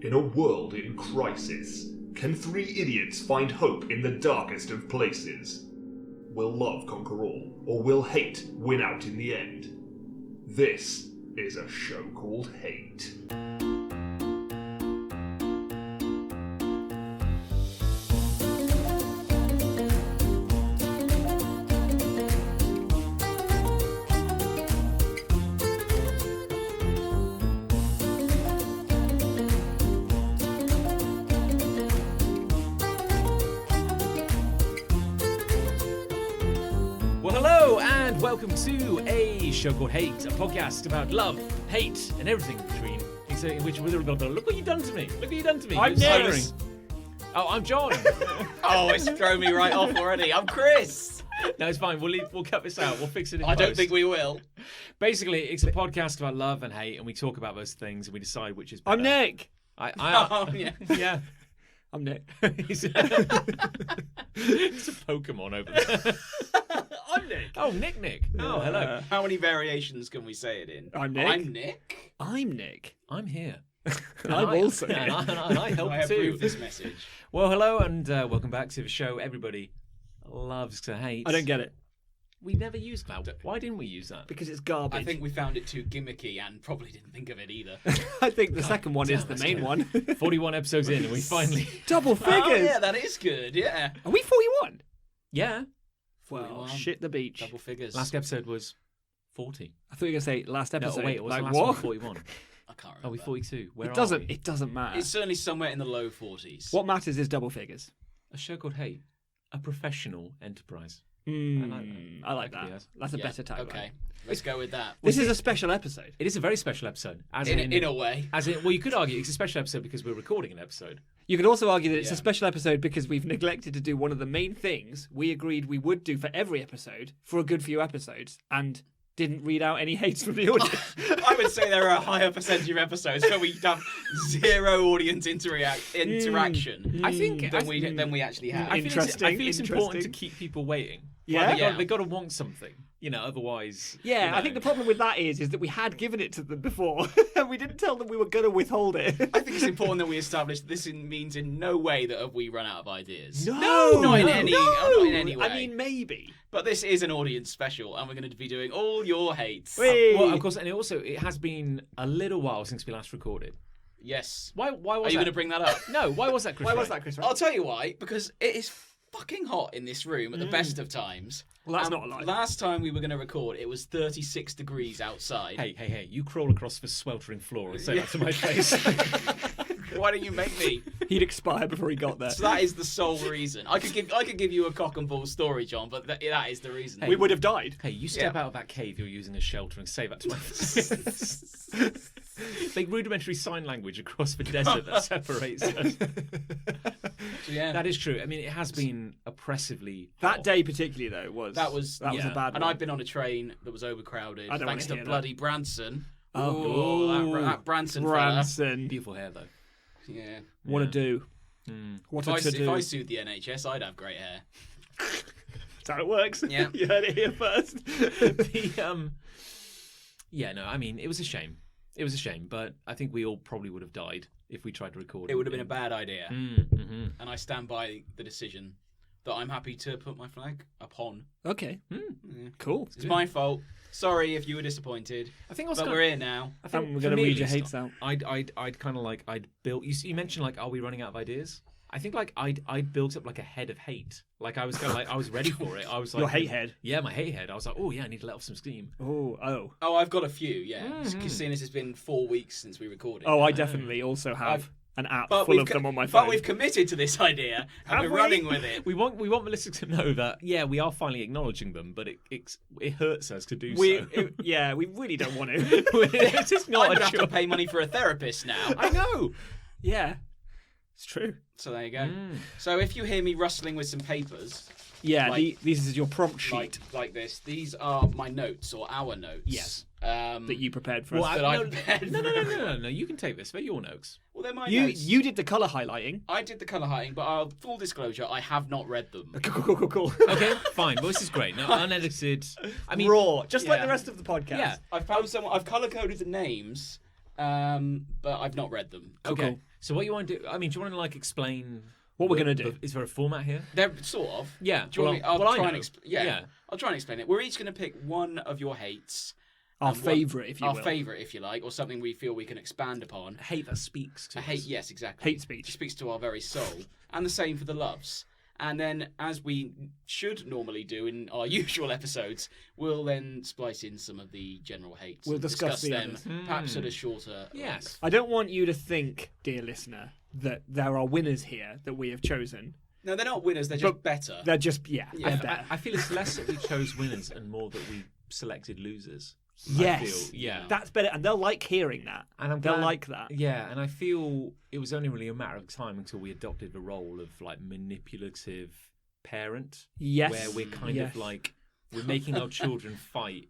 In a world in crisis, can three idiots find hope in the darkest of places? Will love conquer all, or will hate win out in the end? This is a show called Hate. Welcome to a show called Hate, a podcast about love, hate, and everything in between. In which look what you've done to me. Look what you've done to me. I'm Nick. Oh, I'm John. Oh, it's thrown me right off already. I'm Chris. No, it's fine. We'll cut this out. We'll fix it in I don't post. think we will. Basically, it's a podcast about love and hate, and we talk about those things, and we decide which is better. I'm Nick. Oh, yeah. Yeah. I'm Nick. It's a Pokemon over there. I'm Nick. Oh, Nick. Oh, hello. How many variations can we say it in? I'm Nick. I'm Nick. I'm Nick. I'm here. I'm also and here. and I help I too. approve this message. Well, hello and welcome back to the show everybody loves to hate. I don't get it. We never used that. Why didn't we use that? Because it's garbage. I think we found it too gimmicky and probably didn't think of it either. I think the second one is the main one. 41 episodes in and we finally... Double figures. Oh, yeah, that is good. Yeah. Are we 41? Yeah. Well, 41. shit the beach. Double figures. Last episode was 40. I thought you were going to say last episode. No, wait, it was like, the last what? one 41. I can't remember. Are we 42? Where It are doesn't. we? It doesn't matter. It's certainly somewhere in the low 40s. What matters is double figures. A show called Hate. A professional enterprise. I like that. Yes. That's a Yeah, better tagline. Okay, let's go with that. This is a special episode. It is a very special episode. As In a way. Well, you could argue it's a special episode because we're recording an episode. You could also argue that it's Yeah. a special episode because we've neglected to do one of the main things we agreed we would do for every episode for a good few episodes and didn't read out any hates from the audience. I would say there are a higher percentage of episodes where we have zero audience interaction. I think than we actually have. I feel it's important to Interesting. keep people waiting. Yeah? Like, Yeah. they got to want something, otherwise. Yeah, I think the problem with that is that we had given it to them before, and we didn't tell them we were going to withhold it. I think it's important that we establish this means in no way that have we run out of ideas. No, not in no, any, no. not in any way. I mean, maybe. But this is an audience special, and we're going to be doing all your hates. Wait. Well, of course, and it has been a little while since we last recorded. Yes. Why was Are that? you going to bring that up? No, why was that, Chris? Why was Ray? that, Chris? I'll tell you why. Because it is fucking hot in this room at the best of times. Well, that's And not a lie. Last time we were going to record, it was 36 degrees outside. Hey, you crawl across the sweltering floor and say that to my face. Why don't you make me? He'd expire before he got there. So that is the sole reason. I could give you a cock and ball story, John, but that is the reason. We would have died. Hey, you step Yeah. out of that cave you're using as shelter and say that to my face. Like rudimentary sign language across the desert that separates us. Yeah. That is true. I mean, it has been oppressively That hot. day particularly, though, was That was a yeah. bad And one. I've been on a train that was overcrowded I don't thanks wanna to hear bloody Branson. Oh. That Branson fella. Branson. Beautiful hair, though. Yeah. What to do? What If to if do? I sued the NHS, I'd have great hair. That's how it works. Yeah. You heard it here first. Yeah, no, I mean, it was a shame. It was a shame, but I think we all probably would have died if we tried to record. It would have been a bad idea. Mm-hmm. And I stand by the decision that I'm happy to put my flag upon. Okay. Yeah. Cool. It's my fault. Sorry if you were disappointed. I think I was But kind we're here now. I think And we're for going to me read at your least, hates out. I'd kind of like I'd built. You mentioned like, are we running out of ideas? I think like I'd built up like a head of hate. Like I was kind of like I was ready for it. I was like Your hate head. Yeah, my hate head. I was like, oh yeah, I need to let off some steam. Oh. Oh, I've got a few, yeah. Seeing as it's been 4 weeks since we recorded. Oh, I definitely also have I've- an app But full we've of co- them on my phone. But we've committed to this idea, and Have we're we? running with it. We want the listeners to know that yeah, we are finally acknowledging them, but it hurts us to do so. Yeah, we really don't want to. It's just I'm not going a to have to choice. pay money for a therapist now. I know. Yeah, it's true. So there you go. So if you hear me rustling with some papers, Yeah, Like- this is your prompt sheet like this, these are my notes, or our notes. Yes. that that you prepared for Well, us. that I prepared no, for no. You can take this. They're your notes. Well, they're my You notes. you did the colour highlighting. I did the colour hiding, but full disclosure, I have not read them. Cool. Okay, fine. Well, this is great. No, unedited. I mean, Raw, just like Yeah. the rest of the podcast. yeah. I've found someone. I've colour coded the names, but I've not read them. Okay. Cool. So what you want to do? I mean, do you want to like explain What we're gonna do? Is there a format here? They're sort of. Yeah. Do you want me? I'll I try know. and yeah. I'll try and explain it. We're each going to pick one of your hates. Our and one- favourite, if you Our will. favourite, if you like, or something we feel we can expand upon. Hate that speaks to A hate, us. yes, exactly. Hate speech. It speaks to our very soul. And the same for the loves. And then, as we should normally do in our usual episodes, we'll then splice in some of the general hates. We'll and discuss the them, others. perhaps at a shorter. Yes. I don't want you to think, dear listener, that there are winners here that we have chosen. No, they're not winners. They're just But better. They're just, they're better. I feel it's less that we chose winners and more that we selected losers. Yes. feel, yeah. That's better. And they'll like hearing that. And I'm They'll glad- like that. Yeah, and I feel it was only really a matter of time until we adopted the role of like manipulative parent, Yes. where we're kind Yes. of like we're making our children fight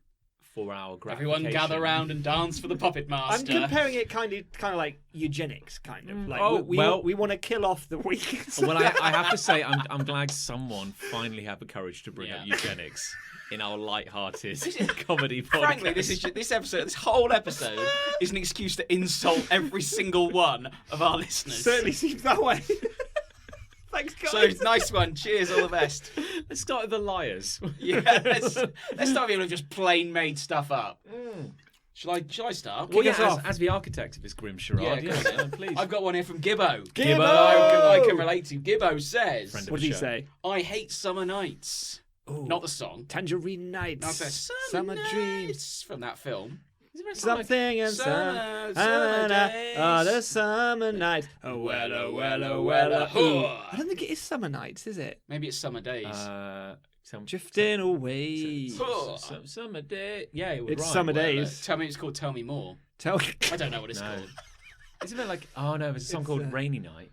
for our gratification. Everyone gather round and dance for the puppet I'm master. comparing it kind of like eugenics, kind of. Like oh, we well- want to kill off the weak. Well, I have to say, I'm glad someone finally had the courage to bring up Yeah. eugenics in our light-hearted comedy podcast. Frankly, this whole episode is an excuse to insult every single one of our listeners. Certainly seems that way. Thanks, So guys. nice one. Cheers, all the best. Let's start with the liars. Yeah, let's start being able to just plain made stuff up. Shall I start? Well, us yeah, off. as the architect of this grim charade, Yeah, go on. please. I've got one here from Gibbo. Gibbo! That I can relate to. Gibbo says, Friend of What the did he show. say? I hate summer nights. Ooh. Not the song. Tangerine Not nights. the Summer dreams. nights from that film. Something and Summer days. Oh, the summer nights. Oh, well, oh, well, oh, well. Oh. Oh. I don't think it is summer nights, is it? Maybe it's summer days. Drifting away. Summer day. Yeah, it would It's rhyme. summer Well, days. Tell me it's called Tell Me More. Tell. I don't know what it's No. called. Isn't it like? Oh no, there's a song It's, called Rainy Night.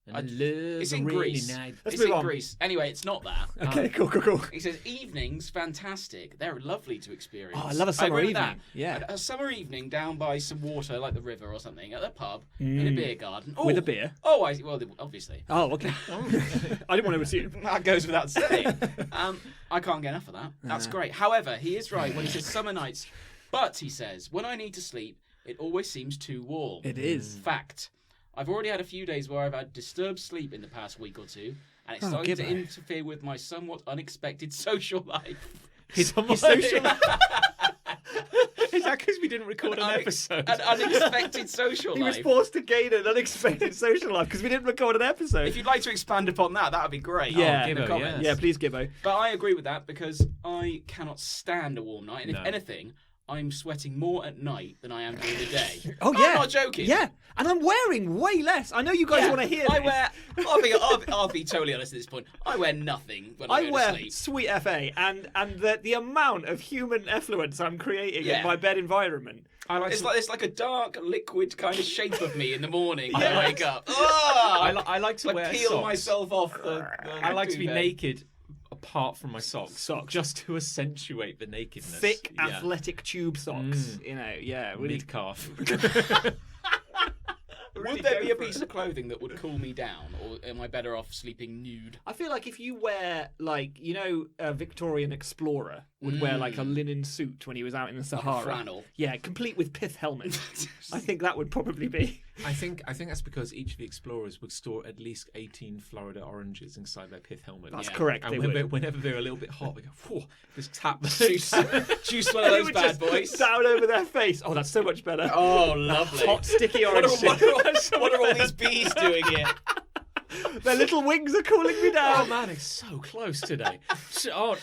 And I love It's a in rainy Greece. night. Let's it's move in on. Greece. Anyway, it's not that. Okay, cool. He says evenings, fantastic. They're lovely to experience. Oh, I love a summer agree with evening. that. Yeah. A summer evening down by some water, like the river or something, at a pub, in a beer garden. With Oh, a beer. Oh, well, obviously. Oh, okay. I didn't want to assume. That goes without saying. I can't get enough of that. That's great. However, he is right when he says summer nights. But he says, when I need to sleep, it always seems too warm. It is. Fact. I've already had a few days where I've had disturbed sleep in the past week or two, and it's Oh, starting to Gibbo. interfere with my somewhat unexpected social life. His social life. Is that because we didn't record an episode? An unexpected social He was life. forced to gain an unexpected social life because we didn't record an episode. If you'd like to expand upon that, that would be great. Yeah. in the Gibbo, comments. yes. Yeah, please, Gibbo. But I agree with that because I cannot stand a warm night, and No. if anything, I'm sweating more at night than I am during the day. Oh, yeah. I'm not joking. Yeah, and I'm wearing way less. I know you guys Yeah, want to hear I this. wear. I'll be totally honest at this point. I wear nothing when I I go wear to sleep. sweet FA, and the amount of human effluence I'm creating Yeah. in my bed environment. I like It's like a dark liquid kind of shape of me in the morning when Yes. I wake up. Oh! I like to I wear peel socks. myself off the I like to be duvet. naked apart from my socks. Socks. Just to accentuate the nakedness. Thick, Yeah. athletic tube socks. You know, yeah, really. Mid calf. Would there be a piece of clothing that would cool me down, or am I better off sleeping nude? I feel like if you wear, like, you know, a Victorian explorer would wear, like, a linen suit when he was out in the Sahara. flannel. Yeah, complete with pith helmet. I think that would probably be. I think that's because each of the explorers would store at least 18 Florida oranges inside their pith helmet. That's Yeah. correct. And They whenever, would. whenever they're a little bit hot, they go, whew, just tap the Juice one of They those would bad just boys. down over their face. Oh, that's so much better. Oh, lovely. Hot, sticky What orange. what are all these bees doing here? Their little wings are cooling me Oh down. man, it's so close today. Oh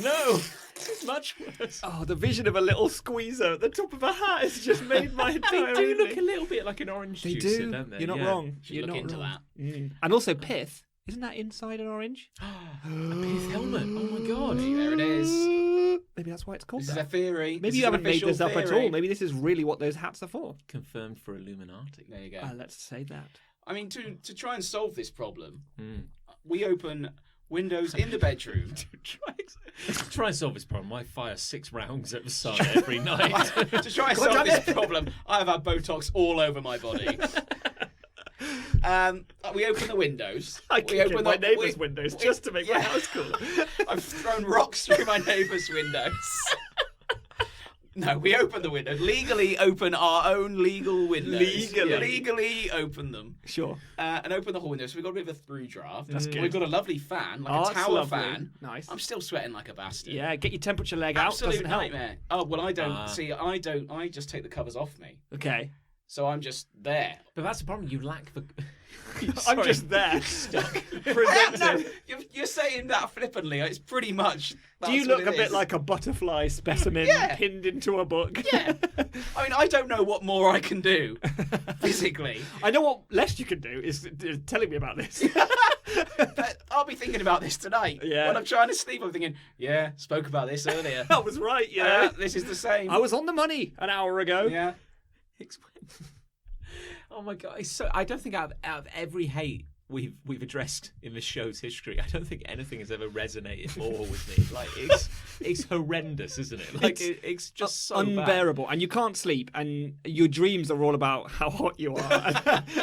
no, it's much worse. Oh, the vision of a little squeezer at the top of a hat has just made my They entire do look a evening. little bit like an orange They juicer, do. don't they? You're not Yeah. wrong. Should You're look not into wrong. that. And also pith. Isn't that inside an orange? A pith helmet. Oh my god. There it is. Maybe that's why it's called This is that. a theory. Maybe This you is an haven't made official this up at theory. all. Maybe this is really what those hats are for. Confirmed for Illuminati. There you go. Let's say that. I mean, to try and solve this problem, Hmm. we open windows in the bedroom. Try and solve this problem. I fire 6 rounds at the sun every night. To try and solve this problem, I have had Botox all over my body. We open the windows. I we kick in open my the- neighbour's we- windows we- just to make my yeah. house cooler. I've thrown rocks through my neighbour's windows. No, we open the window. Legally open our own legal windows. Legally. Legally open them. Sure. And open the whole window. So we've got a bit of a through draft. That's good. We've got a lovely fan, like Oh, a that's tower lovely. fan. Nice. I'm still sweating like a bastard. Yeah, get your temperature leg out. Absolute Doesn't help. nightmare. Oh, well, I don't. See, I don't. I just take the covers off me. Okay. So I'm just there. But that's the problem. You lack the. I'm just there. Stuck. Presented. You're saying that flippantly. It's pretty much. Do you that's look what a it bit is. like a butterfly specimen Yeah. pinned into a book? Yeah. I mean, I don't know what more I can do physically. I know what less you can do is telling me about this. But I'll be thinking about this tonight. Yeah. When I'm trying to sleep, I'm thinking, yeah, spoke about this earlier. That was right, yeah. This is the same. I was on the money an hour ago. Yeah. Oh my god! It's so I don't think out of every hate we've addressed in this show's history, I don't think anything has ever resonated more with me. Like it's horrendous, isn't it? Like it's just so unbearable, and you can't sleep, and your dreams are all about how hot you are,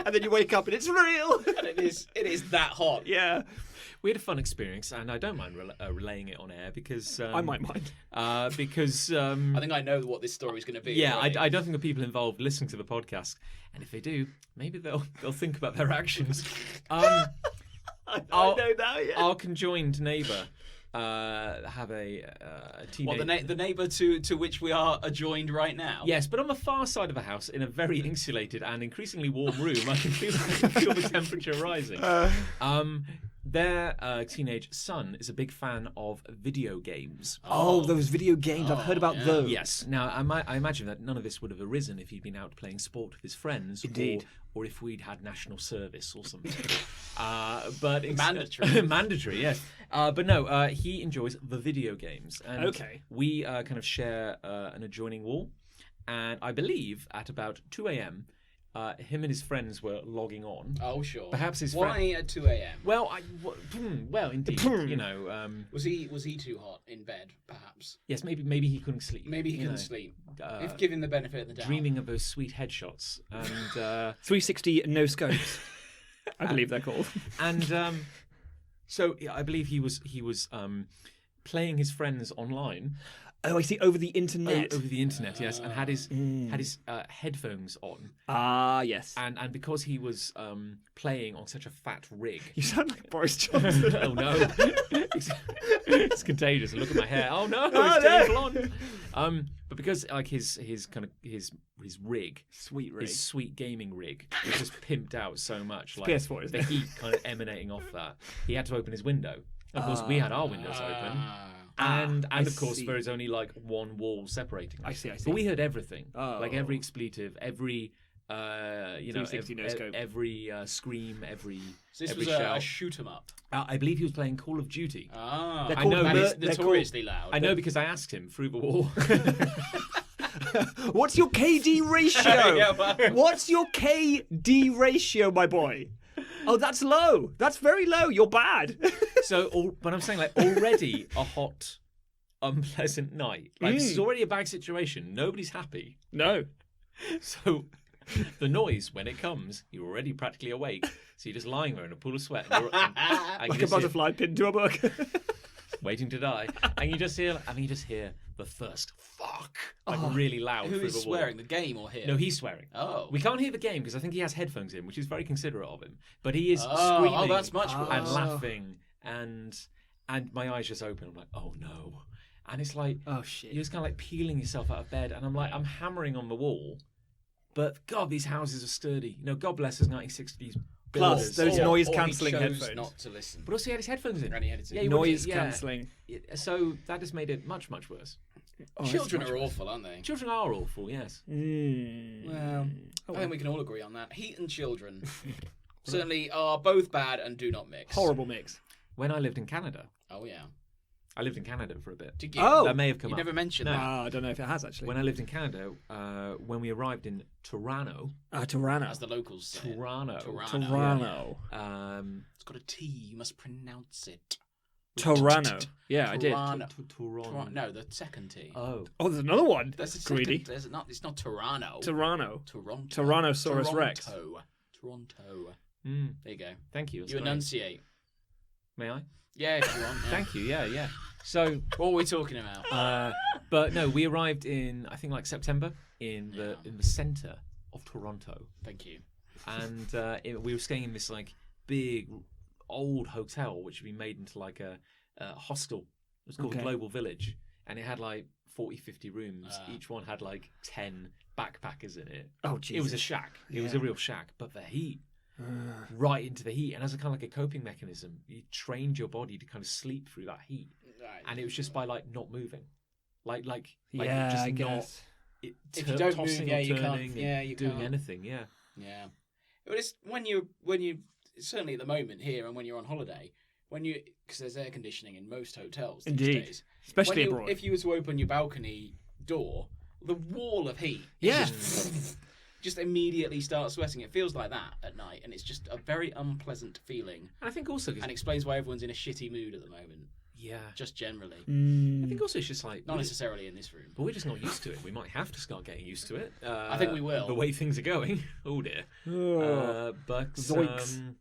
and then you wake up and it's real. And it is that hot. Yeah, We had a fun experience, and I don't mind relaying it on air because I might mind. Because I think I know what this story is going to be. yeah, already. I don't think the people involved listening to the podcast, and if they do, maybe they'll think about their actions. I know now. Yeah. Our conjoined neighbour have a teenage. What, the neighbour to which we are adjoined right now? Yes, but on the far side of the house, in a very insulated and increasingly warm room, I can feel the temperature rising. Their teenage son is a big fan of video games. Oh, those video games! I've heard about yeah. those. Yes. Now, I imagine that none of this would have arisen if he'd been out playing sport with his friends, Indeed. or if we'd had national service or something. But Mandatory. mandatory, yes. But no, he enjoys the video games, and Okay. we kind of share an adjoining wall. And I believe at about 2 a.m., him and his friends were logging on. Oh, sure. Perhaps his Why at 2 a.m.? Well, well, indeed, you know. Was he too hot in bed? Perhaps. Yes, maybe he couldn't sleep. Maybe he you couldn't know. sleep. If given the benefit of the doubt. Dreaming of those sweet headshots, and 360 no scopes. I believe they're called. and so yeah, I believe he was playing his friends online Oh, I see. Over the internet. over the internet, yes, and had his headphones on, Ah, yes. and because he was playing on such a fat rig. You sound like Boris Johnson. Oh no, it's contagious. Look at my hair. Oh no, Oh, it's no. turning blonde. But because like his rig, Sweet rig. his sweet gaming rig, was just pimped out so much, like PS4, isn't the it? heat kind of emanating off that, he had to open his window. Of course, we had our windows open, and I of course see. there is only like one wall separating us. I see. But we heard everything, Oh. like every expletive, every 360 no scope. every scream, every So this every was shout. a shoot 'em up. I believe he was playing Call of Duty. Ah, They're I called know, that but is they're notoriously loud. I know because I asked him through the wall. What's your KD ratio? Yeah, well- What's your KD ratio, my boy? Oh, that's low. That's very low. You're bad. But I'm saying like already a hot, unpleasant night. Like this is already a bad situation. Nobody's happy. No. So the noise when it comes, you're already practically awake. So you're just lying there in a pool of sweat, and Like a butterfly pinned to a book. waiting to die, and you just hear the first fuck like really loud. Who through is the wall. swearing, the game or him? No, he's swearing. Oh. We can't hear the game because I think he has headphones in, which is very considerate of him. But he is Oh, screaming that's much worse. and laughing, and my eyes just open. I'm like, oh no. And it's like, Oh, shit. you're just kind of like peeling yourself out of bed, and I'm like, I'm hammering on the wall, but God, these houses are sturdy. You know, God bless us, 1960s Plus, builders. those Or- noise-cancelling or he chose headphones. not to listen. But also, he had his headphones in. And he had his- Yeah, he wanted- Noise yeah. cancelling. So that just made it much, much worse. Children are awful, aren't they? Children are awful, yes. Well, I think we can all agree on that. Heat and children certainly are both bad and do not mix. Horrible mix. When I lived in Canada, Oh yeah. I lived in Canada for a bit. Did you? Oh! That may have come You up. never mentioned No. that. Ah, I don't know if it has actually. When I lived in Canada, when we arrived in Toronto, Tirana. As the locals say. Toronto, Toronto. It's got a T. You must pronounce it. Toronto. Yeah, I did. Toronto. Toronto. No, the second T. Oh, Oh, there's another one. There's a second, Greedy. There's not. It's not Toronto. Toronto. Toronto. Tyrannosaurus Rex. Toronto. mm, There you go. thank you. That's You great. enunciate. May I? Yeah, if you want. Yeah. Thank you. Yeah. So, What were we talking about? but no, we arrived in I think like September in the centre of Toronto, Thank you. and we were staying in this like big old hotel which had been made into like a hostel. It was called Okay. Global Village, and it had like 40, 50 rooms. Each one had like 10 backpackers in it. Oh, Jesus. It was a shack. It was a real shack, but the heat. Right into the heat, and as a kind of like a coping mechanism, you trained your body to kind of sleep through that heat, and it was just by like not moving, like Yeah, just I not guess. If you don't tossing move, yeah, or you can't- turning, yeah, you doing can't. anything, yeah. Yeah. But it's when you certainly at the moment here and when you're on holiday, because there's air conditioning in most hotels these Indeed. days. Especially When abroad. If you were to open your balcony door, the wall of heat Yeah. just immediately starts sweating. It feels like that at night, and it's just a very unpleasant feeling. And I think also, And explains why everyone's in a shitty mood at the moment, yeah, just generally. I think also it's just like Not necessarily in this room. but we're just not used to it. We might have to start getting used to it. I think we will. The way things are going. Oh dear. But Zoinks.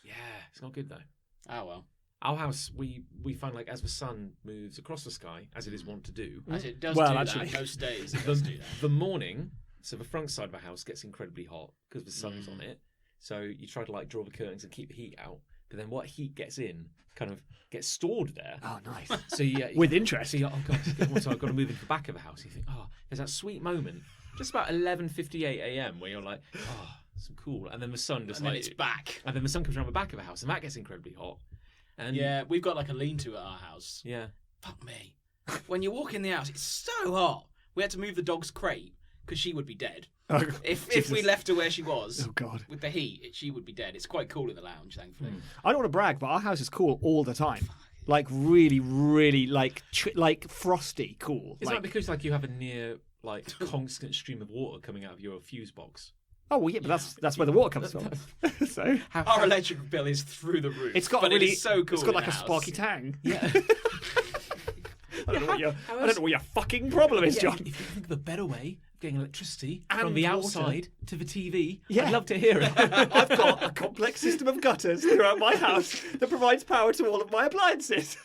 yeah, it's not good though. Oh well. Our house, we find like as the sun moves across the sky, as it is wont to do, As it does Well, do actually. that most days. It does do that. the morning, so the front side of the house gets incredibly hot because the sun's on it. So you try to like draw the curtains and keep the heat out, but then what heat gets in kind of gets stored there. Oh, nice. So With interest. So you're, oh god, so I've got to move into the back of the house. You think, oh, there's that sweet moment, just about 11:58 a.m. where you're like, oh, some cool, and then the sun just And then like it's back. and then the sun comes around the back of the house, and that gets incredibly hot. And Yeah, we've got like a lean-to at our house. yeah. Fuck me. When you walk in the house, it's so hot. We had to move the dog's crate because she would be dead. Oh, If we left her where she was Oh, God. with the heat, she would be dead. It's quite cool in the lounge, thankfully. I don't want to brag, but our house is cool all the time. Like, really, really, like frosty cool. Is that because like you have a near like constant stream of water coming out of your fuse box? Oh, well, yeah, but that's where the water comes from. So Our electric bill is through the roof. it's got but a really, it is so cool. it's got in like the a house. sparky tang. Yeah. I don't know what your, how I don't know what your fucking problem is, Yeah, John. if you think of a better way of getting electricity And from the water. outside to the TV, Yeah. I'd love to hear it. I've got a complex system of gutters throughout my house that provides power to all of my appliances.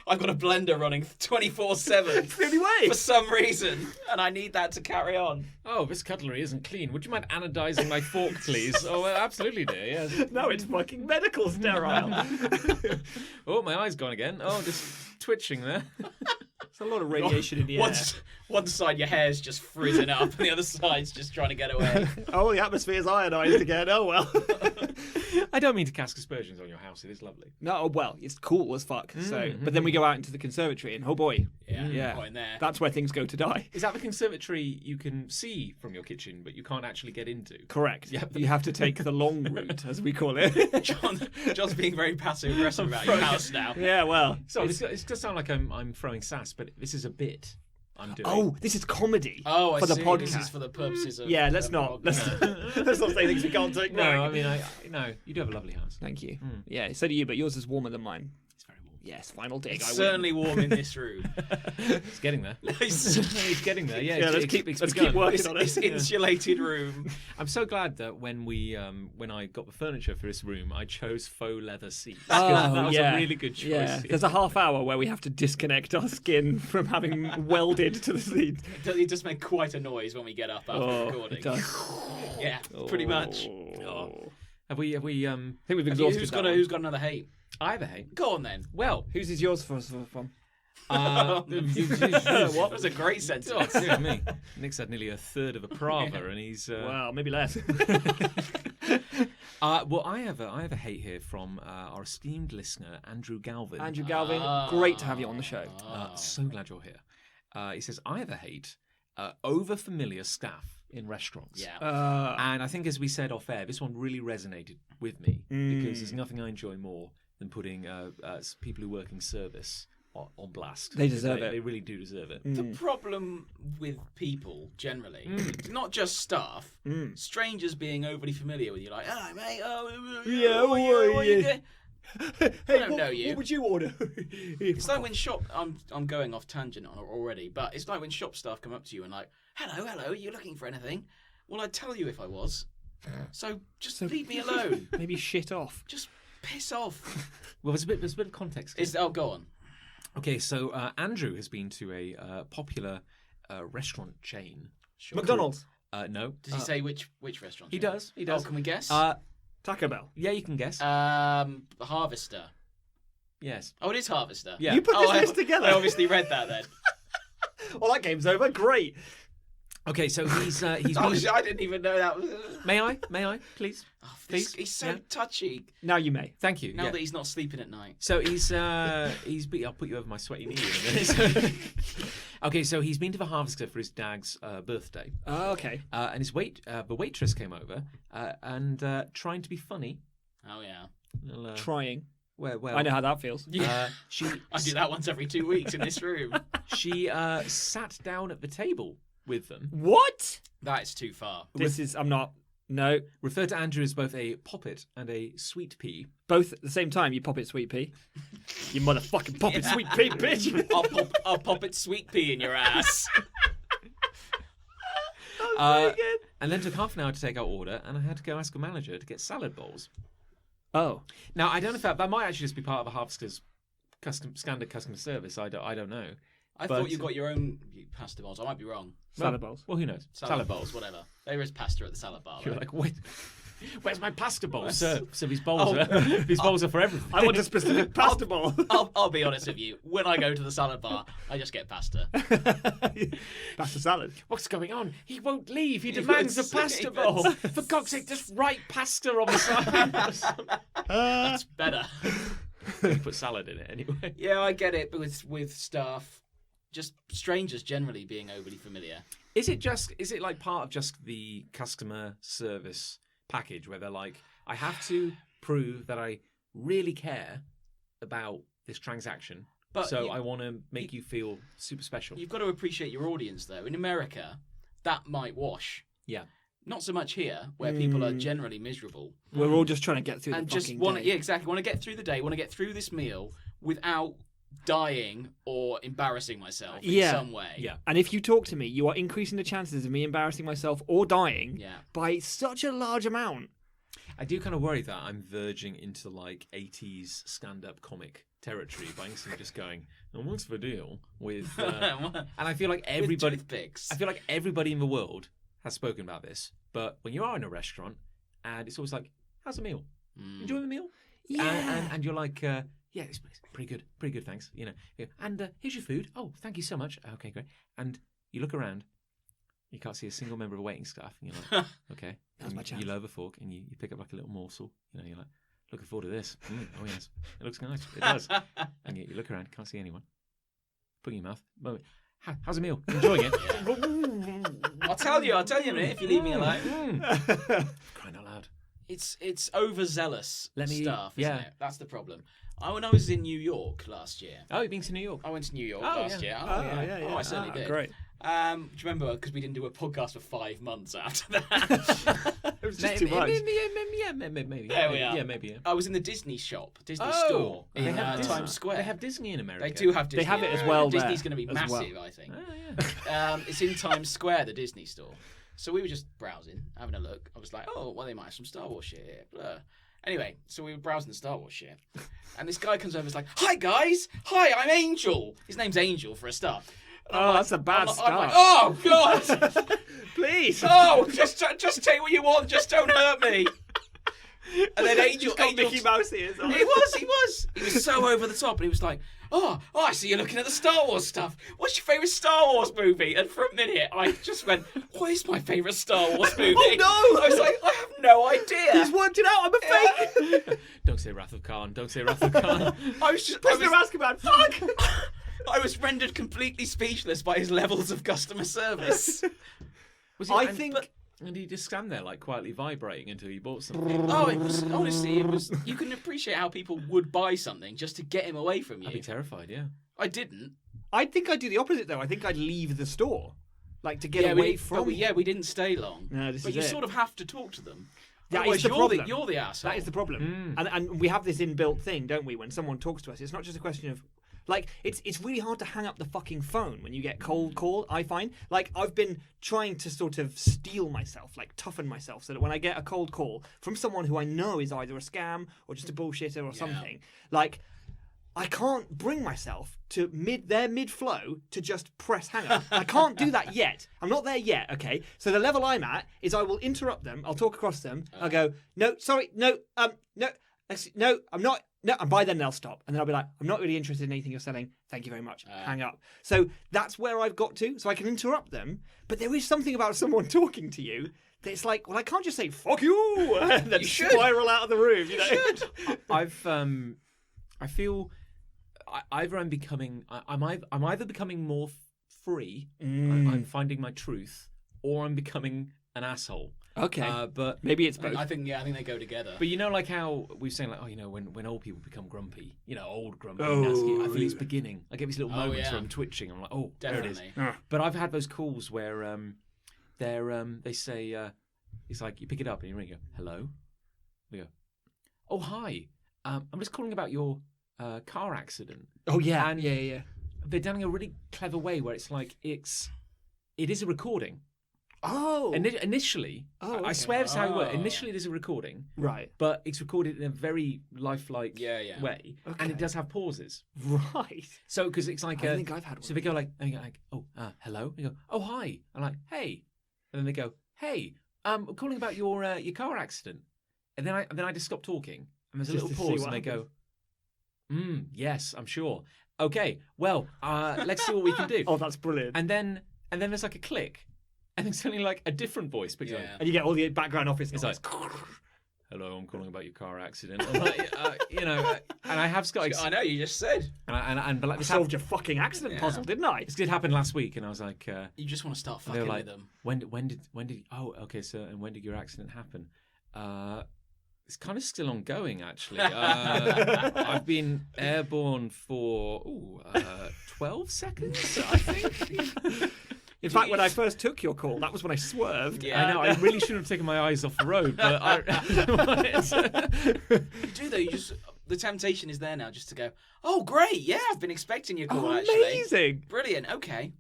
I've got a blender running 24/7 It's the only way. for some reason, and I need that to carry on. Oh, this cutlery isn't clean. Would you mind anodizing my fork, please? Oh, well, absolutely, dear. Yes. No, it's fucking medical sterile. Oh, my eye's gone again. Oh, just twitching there. There's a lot of radiation in the air. One side your hair's just frizzing up, and the other side's just trying to get away. Oh, the atmosphere's ionized again. Oh, well. I don't mean to cast aspersions on your house. It is lovely. No, well, it's cool as fuck. So, but then we go out into the conservatory, and oh boy, Yeah, yeah, point there. that's where things go to die. Is that the conservatory you can see from your kitchen, but you can't actually get into? Correct. Yep. You have to take the long route, as we call it. John's being very passive aggressive about your house now. Yeah, well. So it's going to sound like I'm throwing sass, but this is a bit I'm doing. Oh, this is comedy Oh, I for the see. podcast. This is for the purposes of. Yeah, let's of not. podcast. Let's not say things we can't take no, back. I mean, no, you do have a lovely house. Thank you. Yeah, so do you, but yours is warmer than mine. It's very warm. Yes, final dig. It's I win. certainly warm in this room. It's getting there. This It's getting there. Yeah, Yeah, let's it's keep begun. working on it. insulated room. I'm so glad that when I got the furniture for this room, I chose faux leather seats. Oh, that was yeah. a really good choice. Yeah, there's a half hour where we have to disconnect our skin from having welded to the seat. It does make quite a noise when we get up after recording. it does. Yeah, pretty much. Oh. Have we? I think we've Have you- exhausted who's that got one. who's got another hate? Either hate. Go on then. Well, Whose is yours from? what? What was a great Oh, sentence? dear me. Nick's had nearly a third of a Prava, and he's. Wow, maybe less. Well, I have a hate here from our esteemed listener Andrew Galvin. Andrew Galvin, great to have you on the show. So glad you're here. He says I have a hate over familiar staff in restaurants. Yeah. And I think, as we said off air, this one really resonated with me because there's nothing I enjoy more than putting people who work in service on blast. They deserve it. They really do deserve it. The problem with people generally, not just staff, strangers being overly familiar with you, like, hello, mate. Oh, Yeah, what are you, what are you yeah. doing?" Hey, I don't know you. What would you order? It's like when shop. I'm going off tangent on it already, but it's like when shop staff come up to you and like, hello, are you looking for anything? Well, I'd tell you if I was. So just leave me alone. Maybe shit off. Just Piss off. Well, there's a bit of context. Go on. Okay, so Andrew has been to a popular restaurant chain. McDonald's. No. Does he say which restaurant? He does. He does. Oh, can we guess? Taco Bell. Yeah, you can guess. Harvester. Yes. Oh, it is Harvester. Yeah. You put this I list together. I obviously read that then. Well, that game's over. Great. Okay, so he's I didn't even know that was. May I, please? Oh, Please? He's so Yeah. touchy. Now you may. Thank you. Now yeah. that he's not sleeping at night. So I'll put you over my sweaty knee in a minute. Okay, so he's been to the Harvester for his dad's birthday, Oh, okay. and the waitress came over and trying to be funny. Oh yeah. Little, Trying. well, I know how that feels. she I do that once every 2 weeks in this room. she sat down at the table with them. What? That's too far. This is. I'm not. No. Referred to Andrew as both a poppet and a sweet pea. Both at the same time. You pop it, sweet pea. You motherfucking pop it, sweet pea, bitch. I'll pop it sweet pea in your ass. And then took half an hour to take our order, and I had to go ask a manager to get salad bowls. Oh. Now I don't know if that might actually just be part of a Harvester's standard customer service. I don't know. I But- thought you got your own pasta bowls. I might be wrong. Salad bowls. Well, who knows? Salad bowls, whatever. There is pasta at the salad bar. You're right? like, wait, where's my pasta bowl, sir? So these Oh. bowls are for everything. I want a specific pasta bowl. I'll be honest with you. When I go to the salad bar, I just get pasta. Pasta salad. What's going on? He won't leave. He demands a pasta bowl. For God's sake, just write pasta on the side. That's better. Put salad in it anyway. Yeah, I get it, but with staff, just strangers generally being overly familiar. Is it like part of just the customer service package where they're like, I have to prove that I really care about this transaction, But so I want to make you feel super special. You've got to appreciate your audience, though. In America, that might wash. Yeah. Not so much here, where people are generally miserable We're all just trying to get through and the just fucking want day. to, exactly, want to get through the day, want to get through this meal without dying or embarrassing myself in some way. Yeah. And if you talk to me, you are increasing the chances of me embarrassing myself or dying Yeah. by such a large amount. I do kind of worry that I'm verging into like 80s stand-up comic territory by instantly just going, "And what's the deal with?" And I feel like everybody, With toothpicks. I feel like everybody in the world has spoken about this. But when you are in a restaurant, and it's always like, "How's the meal? Enjoying the meal?" And you're like, "Yeah, it's pretty good, thanks." You know, and here's your food. Oh, thank you so much. Okay, great. And you look around. You can't see a single member of the waiting staff, and you're like, okay. Now's my And chance. you lower the fork and you pick up like a little morsel. You know, you're like, looking forward to this. Oh yes, it looks nice. It does. And you look around, can't see anyone. Put it in your mouth. Moment. How's the meal? Enjoying it? I'll tell you in a minute if you leave me alone. Crying out loud. It's overzealous stuff, isn't yeah. it? That's the problem. When I was in New York last year, Oh, you've been to New York? I went to New York Oh, last yeah. year. Oh, I certainly did. Great. Do you remember? Because we didn't do a podcast for 5 months after that. It was just too much. Yeah, maybe. There we are. Yeah, maybe. Yeah. I was in the Disney shop, Disney Oh, store they in have Disney. Times Square. They have Disney in America. They do have Disney. They have it as there. well Disney's there going to be as well. massive, I think. Oh, yeah. It's in Times Square, the Disney store. So we were just browsing, having a look. I was like, oh, well, they might have some Star Wars shit here. Blah. Anyway, so we were browsing the Star Wars shit. And this guy comes over and is like, hi, guys. Hi, I'm Angel. His name's Angel, for a start. And I'm Oh, like- that's a bad I'm start. like, oh, God. Please. Oh, just take what you want. Just don't hurt me. And then Angel... got Angel Mickey Mouse ears on. He was. He was so over the top, and he was like, "Oh, I see you're looking at the Star Wars stuff. What's your favourite Star Wars movie?" And for a minute, I just went, "What is my favourite Star Wars movie?" Oh, no! I was like, "I have no idea." He's worked it out. I'm a fake. Don't say Wrath of Khan. Don't say Wrath of Khan. I was just, Prisoner of Azkaban. Fuck. I was rendered completely speechless by his levels of customer service. Was I and- think- but- and he just stand there like quietly vibrating until you bought something. Oh, it was honestly, it was. You can appreciate how people would buy something just to get him away from I'd be you. terrified. Yeah. I didn't. I think I'd do the opposite though. I think I'd leave the store, like to get Yeah, away we, from. but we didn't stay long. No, this but is you it. sort of have to talk to them. That Otherwise, is the you're problem. You're the asshole. That is the problem. And we have this inbuilt thing, don't we? When someone talks to us, it's not just a question of Like, it's really hard to hang up the fucking phone when you get cold call, I find. Like, I've been trying to sort of steel myself, like toughen myself, so that when I get a cold call from someone who I know is either a scam or just a bullshitter or something, like, I can't bring myself to mid-flow to just press hang up. I can't do that yet. I'm not there yet, okay? So the level I'm at is I will interrupt them, I'll talk across them, I'll go, no, sorry, no, no, I'm not, no, and by then they'll stop. And then I'll be like, I'm not really interested in anything you're selling. Thank you very much. Hang up. So that's where I've got to. So I can interrupt them. But there is something about someone talking to you that it's like, well, I can't just say, fuck you, and then spiral out of the room. You know? I feel either I'm becoming, I'm either becoming more free, I'm finding my truth, or I'm becoming an asshole. Okay, but maybe it's both. I think they go together. But you know, like how we were saying, like, oh, you know, when old people become grumpy, you know, old grumpy, nasty. I feel it's beginning. I get these little moments where I'm twitching. I'm like, oh, definitely. There it is. But I've had those calls where they say it's like you pick it up and you ring, you go, hello, we go, oh hi, I'm just calling about your car accident. Oh yeah, and yeah. They're done in a really clever way where it's like it is a recording. Oh. Initially, I swear it's how it works. Initially, there's a recording, right? But it's recorded in a very lifelike way, and it does have pauses, right? So because it's like I think I've had one. So they go like, oh, hello. They go, oh, hi. I'm like, hey, and then they go, hey, I'm calling about your car accident, and then I just stop talking, and there's a little pause, and they go, yes, I'm sure. Okay, well, let's see what we can do. Oh, that's brilliant. And then there's like a click. And then suddenly, like, a different voice picks up. And you get all the background office noise. It's like, hello, I'm calling about your car accident. I'm like, you know, and I have got... I know, you just said. But like, I solved your fucking accident puzzle, didn't I? This did happen last week, and I was like... you just want to start fucking like, with them. When did... Oh, okay, so, and when did your accident happen? It's kind of still ongoing, actually. I've been airborne for 12 seconds, I think. In fact, when I first took your call, that was when I swerved. Yeah, I know. I really shouldn't have taken my eyes off the road, but you do though. You just the temptation is there now, just to go. Oh, great! Yeah, I've been expecting your call. Actually, amazing, brilliant. Okay,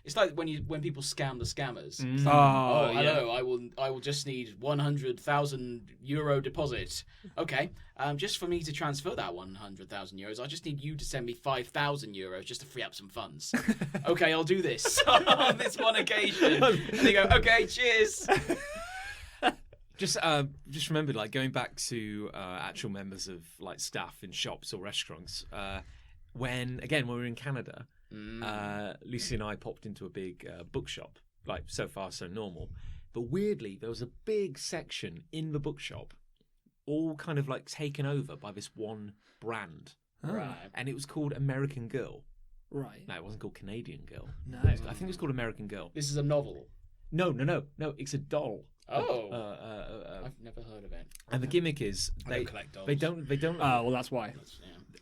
it's like when people scam the scammers. Oh, hello. I will just need €100,000 deposit. Okay, just for me to transfer that €100,000, I just need you to send me €5,000 just to free up some funds. Okay, I'll do this on this one occasion. And they go, okay, cheers. Just remember, like, going back to actual members of like staff in shops or restaurants. When we were in Canada. Lucy and I popped into a big bookshop, like so far so normal, but weirdly there was a big section in the bookshop all kind of like taken over by this one brand, right? And it was called American Girl. Right. No, it wasn't called Canadian Girl. No, I think it was called American Girl. This is a novel. No, it's a doll. Oh, I've never heard of it. And the gimmick is I don't collect dolls. They don't. Oh, well, that's why.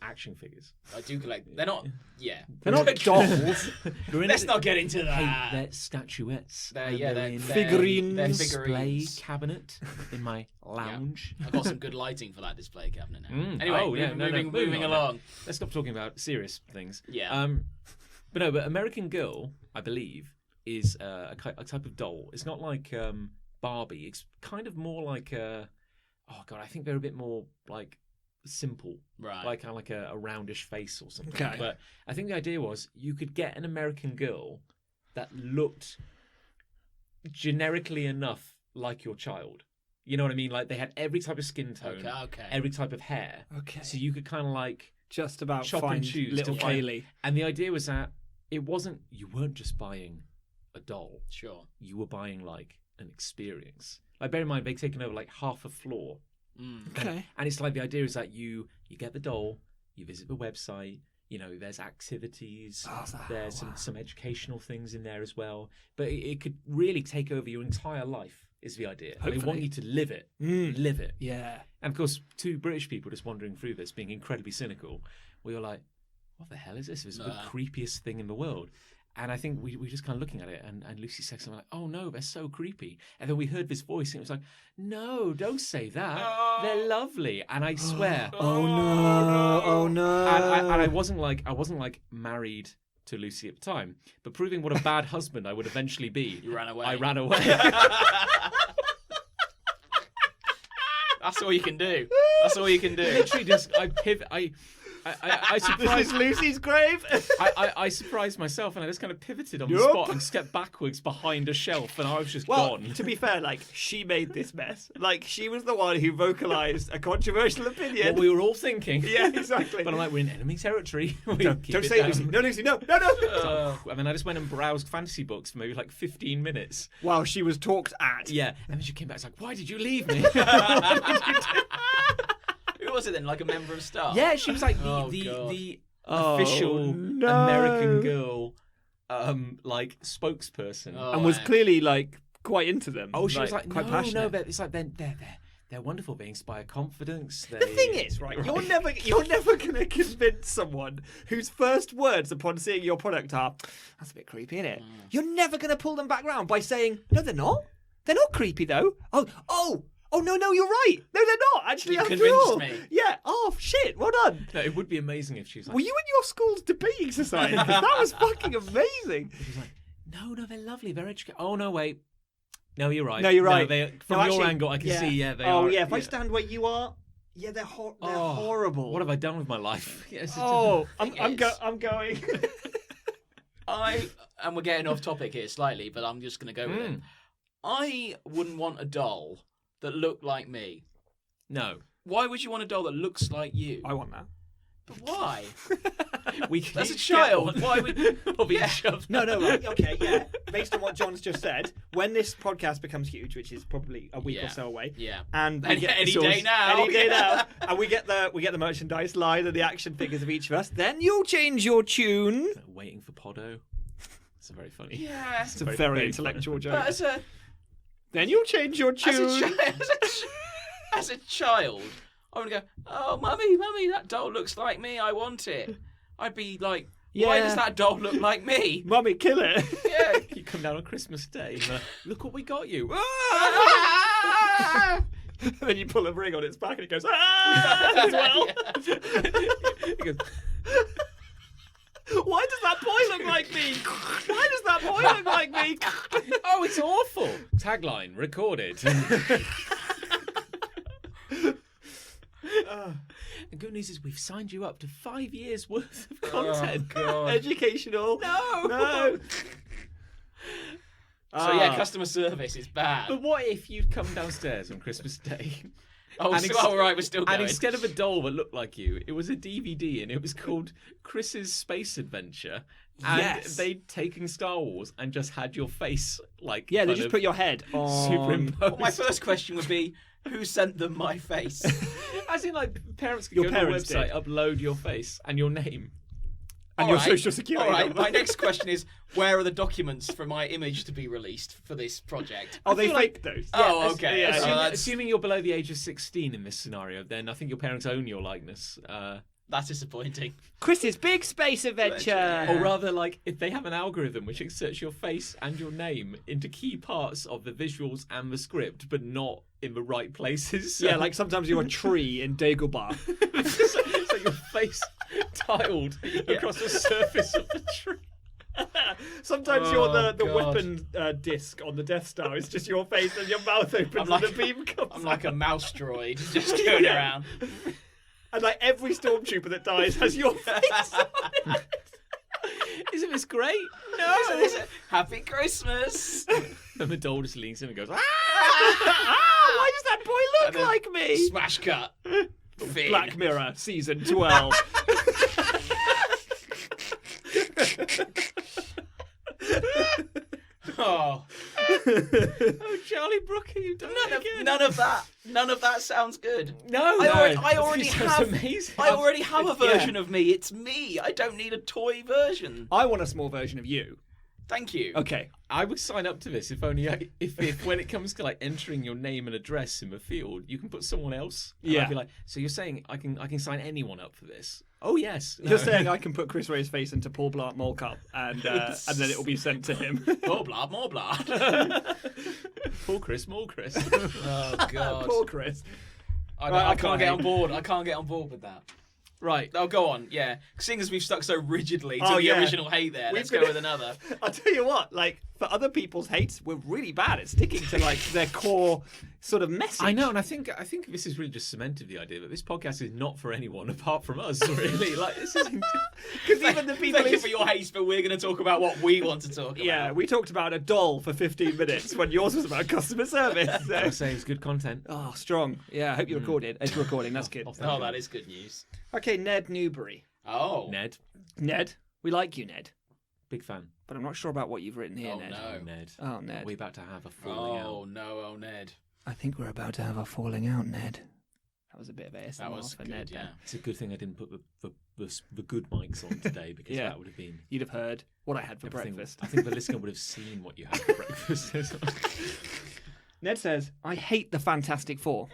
Action figures. I do collect. They're not. Yeah, they're not dolls. Let's not get into that. Hey, they're statuettes. They're figurines. They're display cabinet in my lounge. I've got some good lighting for that display cabinet now. Anyway, moving along. Let's stop talking about serious things. Yeah. But American Girl, I believe, is a type of doll. It's not like Barbie. It's kind of more like I think they're a bit more like simple, right? Like kind of like a roundish face or something. Okay. But I think the idea was you could get an American Girl that looked generically enough like your child. You know what I mean? Like they had every type of skin tone, every type of hair. Okay. So you could kind of like just about chop find and choose little Kaylee. And the idea was that you weren't just buying a doll. Sure. You were buying like an experience. Like bear in mind they've taken over like half a floor. Okay. And it's like the idea is that you get the doll, you visit the website, you know, there's activities, there's some educational things in there as well. But it could really take over your entire life is the idea. Hopefully. They want you to live it. Live it. Yeah. And of course, two British people just wandering through this, being incredibly cynical, we were like, what the hell is this? It's the creepiest thing in the world. And I think we were just kind of looking at it, and Lucy said something like, "Oh no, they're so creepy." And then we heard this voice, and it was like, "No, don't say that. No. They're lovely." And I swear, Oh no! and I wasn't like married to Lucy at the time, but proving what a bad husband I would eventually be, You ran away. I ran away. That's all you can do. That's all you can do. Literally, just I pivot. I This surprised is Lucy's grave. I surprised myself, and I just kind of pivoted on the Yup. spot and stepped backwards behind a shelf, and I was just Well, gone. to be fair, like she made this mess. Like she was the one who vocalized a controversial opinion. What we were all thinking. Yeah, exactly. But I'm like, we're in enemy territory. We don't keep say it, down. Lucy. No, Lucy. No. And then I just went and browsed fantasy books for maybe like 15 minutes. While she was talked at. Yeah, and then she came back. It's like, why did you leave me? Who was it then? Like a member of staff? Yeah, she was like Oh, the God. official no. American girl, like spokesperson. Oh, And was man. clearly like quite into them. Oh, she was like, quite no, passionate. but it's like they're wonderful. They inspire confidence. The thing is, right, you're never gonna convince someone whose first words upon seeing your product are, "That's a bit creepy, isn't it?" You're never gonna pull them back round by saying, "No, they're not. They're not creepy though." Oh, no, you're right. No, they're not. Actually, You after convinced all. me. Yeah. Oh shit. Well done. No, it would be amazing if she was like, Were you in your school's debating society? 'Cause that was fucking amazing. she was like, no, they're lovely. They're educated. Oh no, wait. No, you're right. No, you're right. From No, your actually, angle, I can see. Yeah, they oh are. yeah. If I stand where you are, yeah, they're horrible. What have I done with my life? Yes, it's Oh, I'm Thing going. And we're getting off topic here slightly, but I'm just going to go with it. I wouldn't want a doll that looked like me. no. Why would you want a doll that looks like you? I want that. But why? We can As a each child, get why would? I'll be Yeah. shoved. No, right, okay, yeah. Based on what John's just said, when this podcast becomes huge, which is probably a week Yeah. or so away, Yeah. and we Any- get any the source- day now. any day Yeah. now, and we get the merchandise line and the action figures of each of us, then you'll change your tune. Waiting for Podo. It's a very funny. Yeah. It's a Very- very very intellectual But joke. as a Then you'll change your tune. as a child, I would go, "Oh, mummy, that doll looks like me. I want it." I'd be like, "Why Yeah. does that doll look like me?" Mummy, kill it. Yeah. You come down on Christmas Day. And, look what we got you. And then you pull a ring on its back and it goes, as well. He goes, Why does that boy look like me? Why does that boy look like me? oh, it's awful. Tagline recorded. The good news is we've signed you up to 5 years worth of content. Educational. No. So yeah, customer service is bad. But what if you'd come downstairs on Christmas Day Oh, and so, ex- all right, we're still going. and instead of a doll that looked like you, it was a DVD and it was called Chris's Space Adventure. And Yes. they'd taken Star Wars and just had your face like Yeah, they kind just of put your head on. superimposed. Well, my first question would be, who sent them my face? As in, like, parents could Your go to parents the website, did. upload your face and your name. And All your right. social security All right, number. my next question is, where are the documents for my image to be released for this project? Oh, they feel like- faked those. Oh, okay. yeah, So Assuming, that's- assuming you're below the age of 16 in this scenario, then I think your parents own your likeness. That's disappointing. Chris's big space adventure. Or rather, like, if they have an algorithm which inserts your face and your name into key parts of the visuals and the script, but not in the right places. So Yeah, like sometimes you're a tree in Dagobah. so your face tiled across the surface of the tree. Sometimes Oh, you're the God. weapon disc on the Death Star. It's just your face and your mouth opens I'm like- and the beam comes I'm like a out. mouse droid just going Yeah. around. And like every stormtrooper that dies has your face on it. Isn't this great? Happy Christmas. And the doll just leans in and goes, ah! Why does that boy And look then like me? Smash cut. Finn. Black Mirror, season 12. Oh, Oh, Charlie Brooker, you've done it again. none of that sounds good. No, I already This have. sounds amazing. I already have a Yeah. version of me. It's me. I don't need a toy version. I want a small version of you. Thank you. Okay. I would sign up to this if only if when it comes to like entering your name and address in the field, you can put someone else. And Yeah. I'd be like, so you're saying I can sign anyone up for this? Oh yes. You're saying I can put Chris Ray's face into Paul Blart Mole Cup and then it will be sent to him. More blood, more blood. Paul Chris, more Chris. Oh god. Poor Chris. I can't get on board. I can't get on board with that. Right. Oh, go on. Yeah. Seeing as we've stuck so rigidly to Oh, the yeah. original hate there, let's We've go been- with another. I'll tell you what, like, for other people's hates, we're really bad at sticking to, like, their core sort of message. I know, and I think this has really just cemented the idea that this podcast is not for anyone apart from us. Really, like this is. Because even the people Thank you who... for your haste, but we're going to talk about what we want to talk about. Yeah, we talked about a doll for 15 minutes when yours was about customer service. I So. say it's good content. Oh, strong. Yeah, I hope you recorded. It's recording, that's good. Oh, that is good news. Okay, Ned Newbury. Oh. Ned, Ned, we like you, Ned. big fan. But I'm not sure about what you've written here, Oh, Ned. no. Ned. Oh, Ned. Are we about to have a falling Oh, out? no, oh, Ned. I think we're about to have a falling out, Ned. That was a bit of ASMR That was for good, Ned. yeah. Then. It's a good thing I didn't put the good mics on today because Yeah. that would have been You'd have heard what I had for everything. breakfast. I think the listener would have seen what you had for breakfast. Ned says, I hate the Fantastic Four.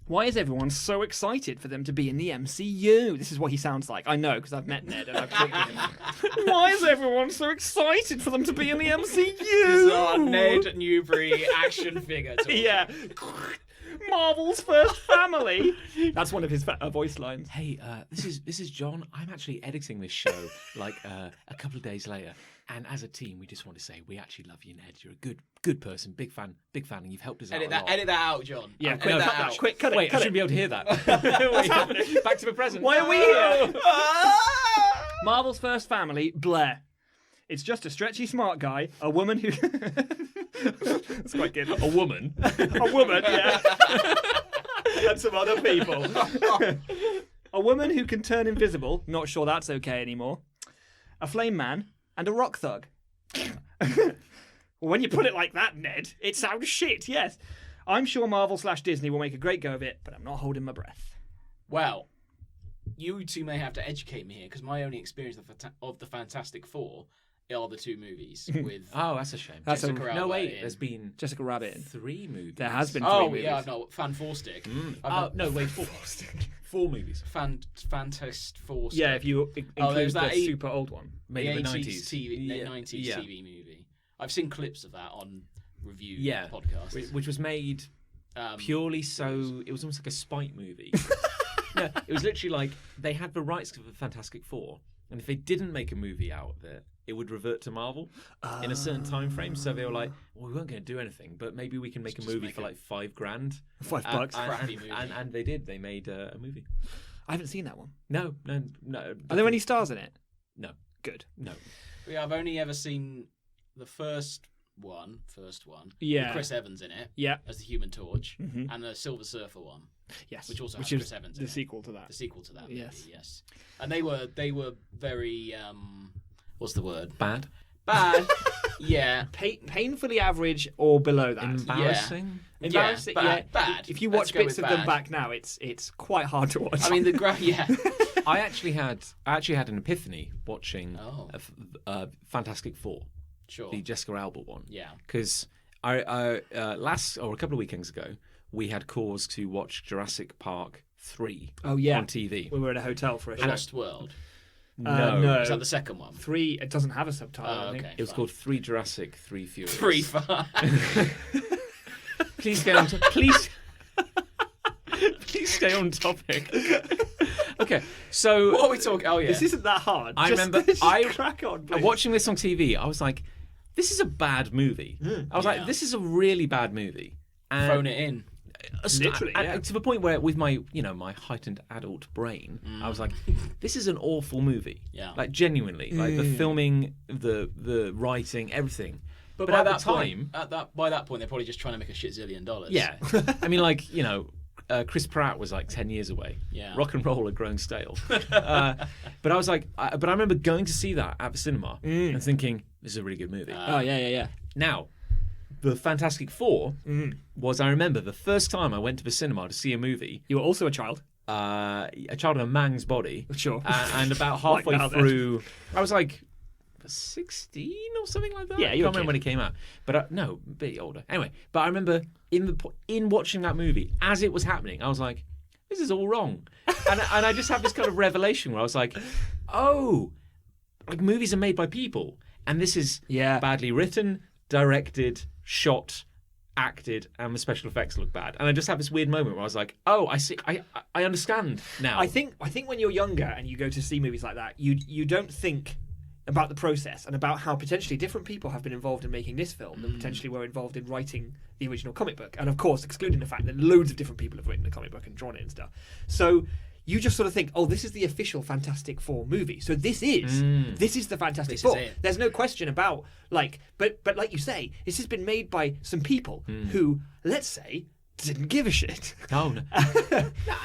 Why is everyone so excited for them to be in the MCU? This is what he sounds like. I know, because I've met Ned and I've talked to him. Why is everyone so excited for them to be in the MCU? This is our Ned Newbury action figure. Talking. Yeah. Marvel's first family. That's one of his voice lines. Hey, this is John. I'm actually editing this show like a couple of days later, and as a team, we just want to say we actually love you, Ned. You're a good person, big fan, and you've helped us out a lot. Edit that out, John. Yeah, Edit quick, that cut out. that. Quick, cut it. Wait, I cut shouldn't be able to hear that. What's happening? Back to the present. Why are we here? Marvel's first family, Blair. It's just a stretchy smart guy, a woman who... That's quite good. A woman. A woman, yeah. And some other people. A woman who can turn invisible, not sure that's okay anymore. A flame man, and a rock thug. Well, when you put it like that, Ned, it sounds shit, yes. I'm sure Marvel/Disney will make a great go of it, but I'm not holding my breath. Well, you two may have to educate me here because my only experience of the Fantastic Four are the two movies with. Oh, that's a shame. That's Jessica a- Alba No, wait. in- There's been Jessica Rabbit. 3 movies. There has been 3 Oh movies. yeah, I've not Fan Four Stick. Oh, no, wait. 4. 4 movies. Fantast Four. Yeah, if you include there's the that super old one. Made the in the 80s 90s. TV, Yeah, 90s yeah. TV movie. I've seen clips of that on review Yeah. podcasts. Which was made purely so it was almost like a spite movie. No, it was literally like they had the rights to the Fantastic Four, and if they didn't make a movie out of it, it would revert to Marvel in a certain time frame. So they were like, "Well, we weren't going to do anything, but maybe we can make a Just movie make for it. like $5,000." $5. Crappy movie. And they did. They made a movie. I haven't seen that one. No. Are there any stars in it? No, Good. no. Yeah, I've only ever seen the first one, Yeah. with Chris Evans in it Yeah. as the Human Torch, Mhm. and the Silver Surfer one, Yes. which also has is Chris Evans in the it. sequel to that. The sequel to that Yes. movie, yes. And they were very what's the word? Bad. Bad. Yeah. Painfully average or below that. Embarrassing. Embarrassing. Yeah, Yeah, bad. If you Let's watch go bits with of them bad. back now, it's quite hard to watch. I mean yeah. I actually had an epiphany watching Oh. Fantastic Four, Sure. the Jessica Alba one. Yeah. Because a couple of weekends ago, we had cause to watch Jurassic Park 3 oh yeah, on TV. we were in a hotel for a show. Lost World. No. Is that the second one? 3. It doesn't have a subtitle. Oh, I think. okay. It was fine. called 3 Jurassic, 3 Furious. 3 5. Please stay on. Please stay on topic. Okay, so What are we talking? Oh yeah. This isn't that hard. I Just- remember just I- crack on. Please. watching this on TV, I was like, "This is a bad movie." I was Yeah. like, "This is a really bad movie." And Thrown it in. Literally, and yeah. to the point where, with my my heightened adult brain, I was like, "This is an awful movie." Yeah. Like genuinely, like the filming, the writing, everything. But by at the that time, by that point, they're probably just trying to make a shit zillion dollars. yeah, I mean, like Chris Pratt was like 10 years away. Yeah. Rock and roll had grown stale. But I was like, but I remember going to see that at the cinema and thinking, this is a really good movie. Oh yeah. Now, the Fantastic Four was, I remember, the first time I went to the cinema to see a movie, You were also a child. a child in a man's body. Sure. And about Like halfway now then. through, I was like 16 or something like that. Yeah, I you were can't a remember when it came out. But no, a bit older. Anyway, but I remember in watching that movie, as it was happening, I was like, this is all wrong. And I just have this kind of revelation where I was like, oh, like movies are made by people, and this is badly written, directed, shot, acted, and the special effects look bad. And I just have this weird moment where I was like, oh, I see, I understand now. I think when you're younger and you go to see movies like that, you don't think about the process and about how potentially different people have been involved in making this film than potentially were involved in writing the original comic book. And of course, excluding the fact that loads of different people have written the comic book and drawn it and stuff. So you just sort of think, oh, this is the official Fantastic Four movie. So this is the Fantastic Four. There's no question about but like you say, this has been made by some people who, let's say, didn't give a shit. Oh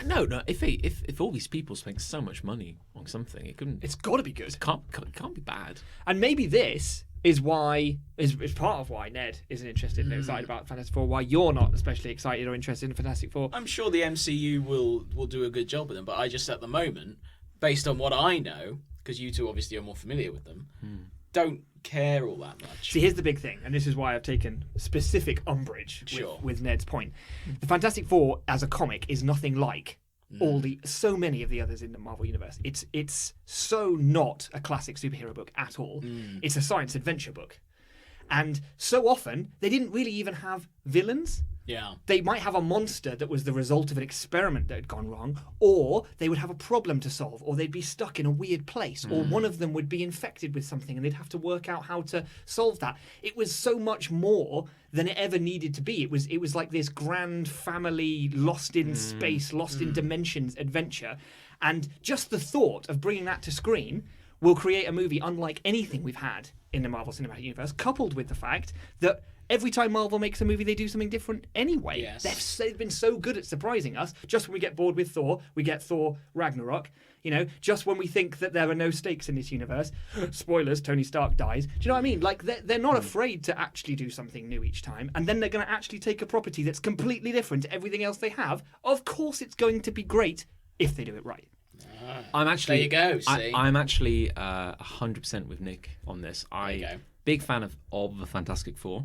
no. no. If all these people spent so much money on something, it couldn't. It's got to be good. It can't be bad. And maybe this is part of why Ned isn't interested and excited about Fantastic Four. Why you're not especially excited or interested in Fantastic Four. I'm sure the MCU will do a good job with them, but I just at the moment, based on what I know, because you two obviously are more familiar with them, don't care all that much. See, here's the big thing, and this is why I've taken specific umbrage with Ned's point. The Fantastic Four as a comic is nothing like so many of the others in the Marvel Universe. It's so not a classic superhero book at all. It's a science adventure book. And so often, they didn't really even have villains. Yeah. They might have a monster that was the result of an experiment that had gone wrong, or they would have a problem to solve, or they'd be stuck in a weird place, or one of them would be infected with something and they'd have to work out how to solve that. It was so much more than it ever needed to be. It was like this grand family, lost in space, lost in dimensions adventure. And just the thought of bringing that to screen will create a movie unlike anything we've had in the Marvel Cinematic Universe, coupled with the fact that every time Marvel makes a movie, they do something different anyway. Yes. They've been so good at surprising us. Just when we get bored with Thor, we get Thor Ragnarok. Just when we think that there are no stakes in this universe, spoilers, Tony Stark dies. Do you know what I mean? Like, they're not afraid to actually do something new each time, and then they're going to actually take a property that's completely different to everything else they have. Of course it's going to be great if they do it right. I'm actually. There you go. See? I'm actually 100% with Nick on this. Big fan of the Fantastic Four.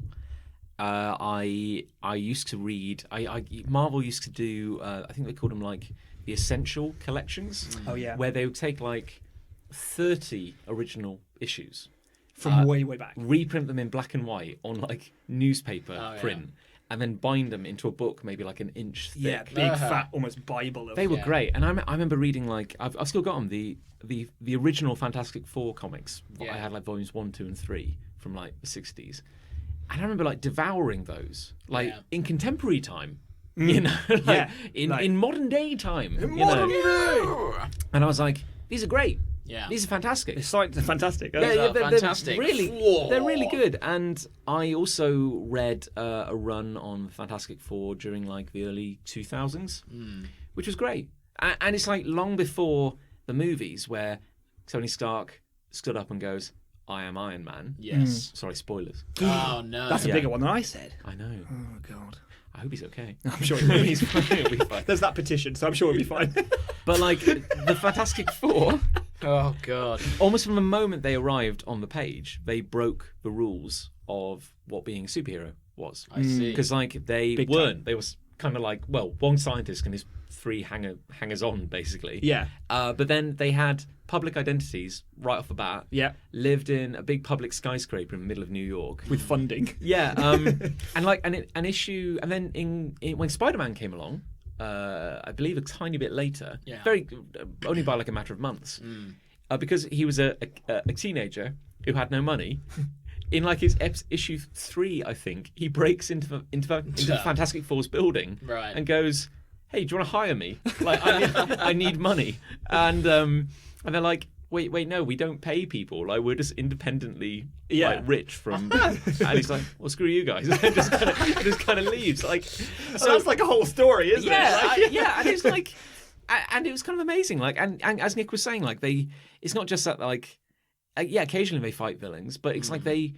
I used to read. Marvel used to do. I think they called them like the Essential collections. Oh yeah. Where they would take like 30 original issues from way back, reprint them in black and white on like newspaper print. And then bind them into a book, maybe like an inch thick. Yeah, big, fat, almost Bible. They were great, and I remember reading like I've still got them the original Fantastic Four comics. I had like volumes 1, 2, and 3 from like the 60s, and I remember like devouring those like in contemporary time, in modern day time, and I was like, these are great. Yeah, these are fantastic. The science are fantastic. They're fantastic. They're really good. And I also read a run on Fantastic Four during like the early 2000s, which was great. And it's like long before the movies where Tony Stark stood up and goes, "I am Iron Man." Yes. Sorry, spoilers. Oh no, that's a bigger one than I said. I know. Oh god. I hope he's okay. I'm sure he'll be fine. He'll be fine. There's that petition, so I'm sure he'll be fine. But like the Fantastic Four. Oh god! Almost from the moment they arrived on the page, they broke the rules of what being a superhero was. I see. Because like they Big weren't. time. They was kind of like, well, one scientist and his 3 hangers on basically. Yeah. But then they had public identities right off the bat. Yeah. Lived in a big public skyscraper in the middle of New York With funding. Yeah. And like an issue, and then when Spider-Man came along. I believe a tiny bit later, only by like a matter of months, because he was a teenager who had no money. In like his issue 3, I think he breaks into Fantastic Four's building and goes, "Hey, do you want to hire me? Like, I need money." And they're like, Wait, no, we don't pay people. Like, we're just independently like rich from. And he's like, "Well, screw you guys," and just kind of leaves. Like, so that's like a whole story, isn't it? Yeah, and it's like, and it was kind of amazing. Like, and as Nick was saying, like it's not just that like, occasionally they fight villains, but it's like they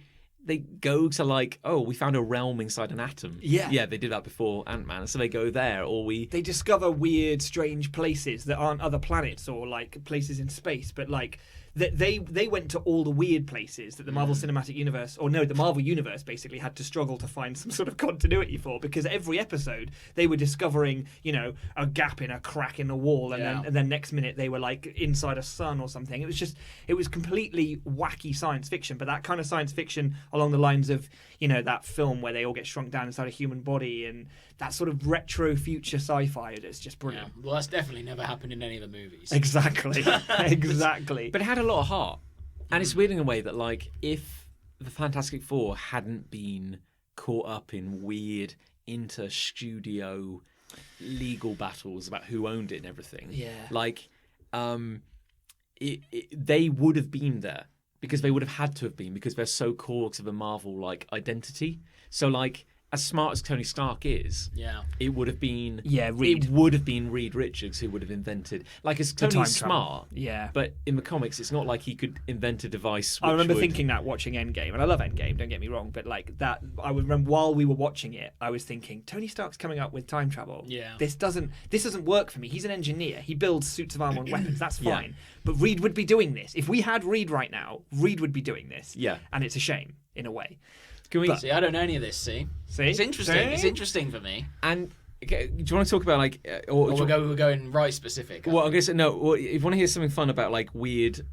go to like, oh, we found a realm inside an atom. Yeah, they did that before Ant-Man, so they go there, or they discover weird, strange places that aren't other planets or like places in space, but like they went to all the weird places that the Marvel Cinematic Universe, the Marvel Universe basically had to struggle to find some sort of continuity for, because every episode they were discovering, a gap in a crack in the wall, and then next minute they were like inside a sun or something. It was completely wacky science fiction, but that kind of science fiction along the lines of, that film where they all get shrunk down inside a human body, and that sort of retro future sci-fi. It's just brilliant. Yeah. Well, that's definitely never happened in any of the movies. Exactly. Exactly. But it had a lot of heart. And it's weird in a way that, like, if the Fantastic Four hadn't been caught up in weird inter-studio legal battles about who owned it and everything, they would have been there, because they would have had to have been, because they're so core to the Marvel, like, identity. So, like, as smart as Tony Stark is, it would have been Reed. It would have been Reed Richards who would have invented. Like, as Tony's smart, but in the comics, it's not like he could invent a device. I remember thinking that watching Endgame, and I love Endgame. Don't get me wrong, but like that, I would remember while we were watching it, I was thinking Tony Stark's coming up with time travel. Yeah, this doesn't work for me. He's an engineer. He builds suits of armor and weapons. That's fine. But Reed would be doing this if we had Reed right now. Reed would be doing this. Yeah, and it's a shame in a way. Can we see? I don't know any of this. See, it's interesting. See? It's interesting for me. And okay, do you want to talk about like, we're going right specific? Well, I guess no. Well, if you want to hear something fun about like weird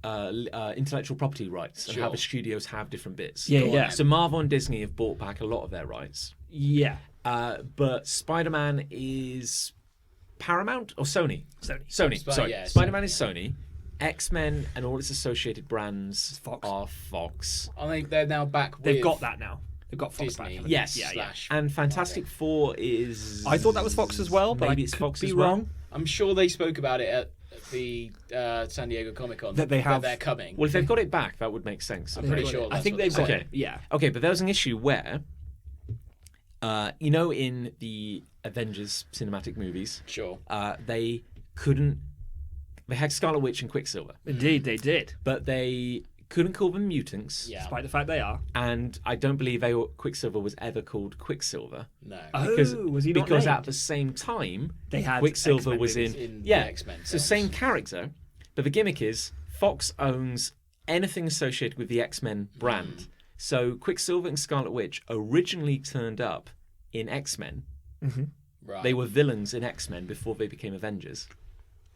intellectual property rights and how the studios have different bits. Yeah. So Marvel and Disney have bought back a lot of their rights. Yeah. But Spider-Man is Paramount or Sony? Sony. Sorry. Spider-Man is Sony. X-Men and all its associated brands are Fox. They're now back with... They've got that now. They've got Fox Disney. back. Yes. And Fantastic Four is... I thought that was Fox as well, but maybe I it's could Fox be as well. wrong. I'm sure they spoke about it at the San Diego Comic-Con. That they have... They're coming. Well, if they've got it back, that would make sense. I'm pretty sure. I think they've got it. Yeah. Okay, but there was an issue where, in the Avengers cinematic movies, they couldn't. They had Scarlet Witch and Quicksilver. Indeed, they did. But they couldn't call them mutants. Yeah. Despite the fact they are. And I don't believe Quicksilver was ever called Quicksilver. No. Was he not because named? at the same time, they had Quicksilver X-Men was in the X-Men so films. same character, but the gimmick is Fox owns anything associated with the X-Men brand. So Quicksilver and Scarlet Witch originally turned up in X-Men. Mm-hmm. Right. They were villains in X-Men before they became Avengers.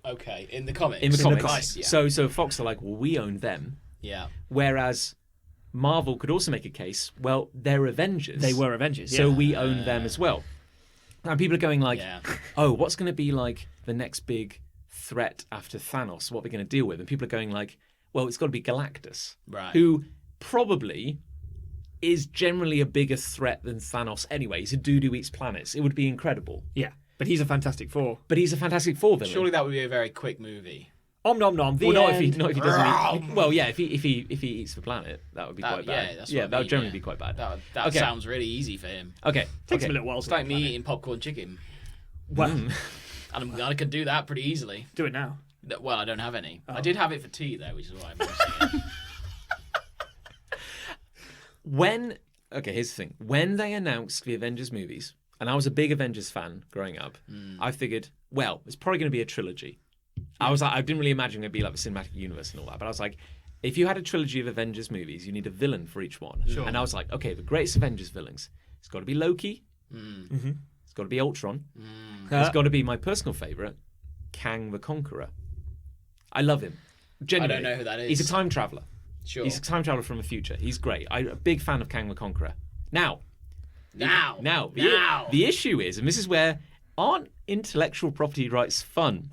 Okay, in the comics. In the comics. Nice, yeah. So Fox are like, well, we own them. Yeah. Whereas Marvel could also make a case, well, they're Avengers. They were Avengers, so we own them as well. And people are going like, oh, what's going to be like the next big threat after Thanos? What are we going to deal with? And people are going like, well, it's got to be Galactus, right? Who probably is generally a bigger threat than Thanos anyway. He's a dude who eats planets. It would be incredible. Yeah, but he's a Fantastic Four. But he's a Fantastic Four villain. Surely that would be a very quick movie. Om nom nom. Well, not if he doesn't eat. Well, yeah, if he eats the planet, that would be quite bad. Yeah, that's that what I would mean, generally be quite bad. That sounds really easy for him. Okay, takes him a little while. It's like me eating popcorn chicken. Well, and I could do that pretty easily. Do it now. Well, I don't have any. I did have it for tea though, which is why I'm mentioning it. Here's the thing. When they announced the Avengers movies, and I was a big Avengers fan growing up, I figured, well, it's probably going to be a trilogy. I was like, I didn't really imagine it'd be like the cinematic universe and all that, but I was like, if you had a trilogy of Avengers movies, you need a villain for each one. Sure. And I was like, okay, the greatest Avengers villains, it's got to be Loki, it's got to be Ultron, it's got to be my personal favourite, Kang the Conqueror. I love him. Genuinely. I don't know who that is. He's a time traveller. Sure. He's a time traveller from the future. He's great. I'm a big fan of Kang the Conqueror. Now, the issue is, and this is where aren't intellectual property rights fun?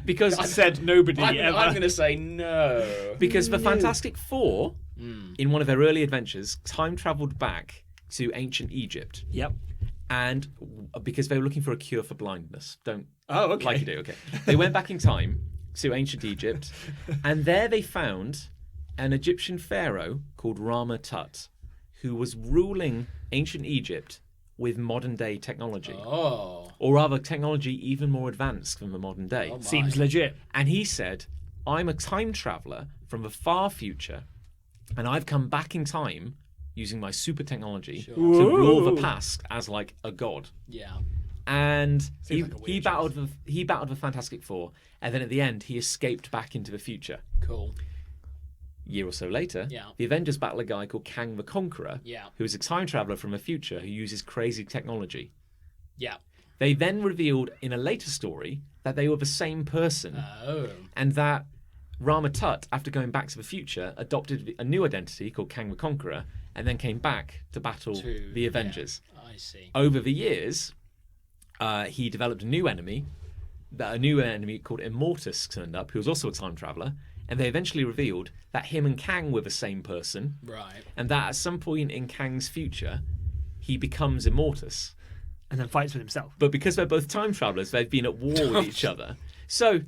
Because I said nobody ever. I'm going to say no. Because the Fantastic Four, in one of their early adventures, time travelled back to ancient Egypt. Yep. And because they were looking for a cure for blindness. Oh, okay. Like you do, okay. They went back in time to ancient Egypt, and there they found an Egyptian pharaoh called Rama Tut, who was ruling ancient Egypt with modern day technology. Oh. Or rather, technology even more advanced than the modern day. Oh, seems legit. And he said, I'm a time traveller from the far future, and I've come back in time using my super technology to rule the past as like a god. Yeah. And Seems like a he weird battled the Fantastic Four, and then at the end he escaped back into the future. Cool. A year or so later, Yeah. the Avengers battle a guy called Kang the Conqueror, Yeah. who is a time traveler from the future who uses crazy technology. Yeah. They then revealed in a later story that they were the same person, Oh. and that Rama Tut, after going back to the future, adopted a new identity called Kang the Conqueror, and then came back to battle the Avengers. I see. Over the years, he developed a new enemy called Immortus turned up, who was also a time traveler, and they eventually revealed that him and Kang were the same person, Right. and that at some point in Kang's future, he becomes Immortus. And then fights with himself. But because they're both time travelers, they've been at war with each other. So,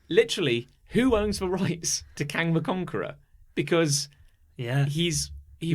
literally, who owns the rights to Kang the Conqueror? Because Yeah. he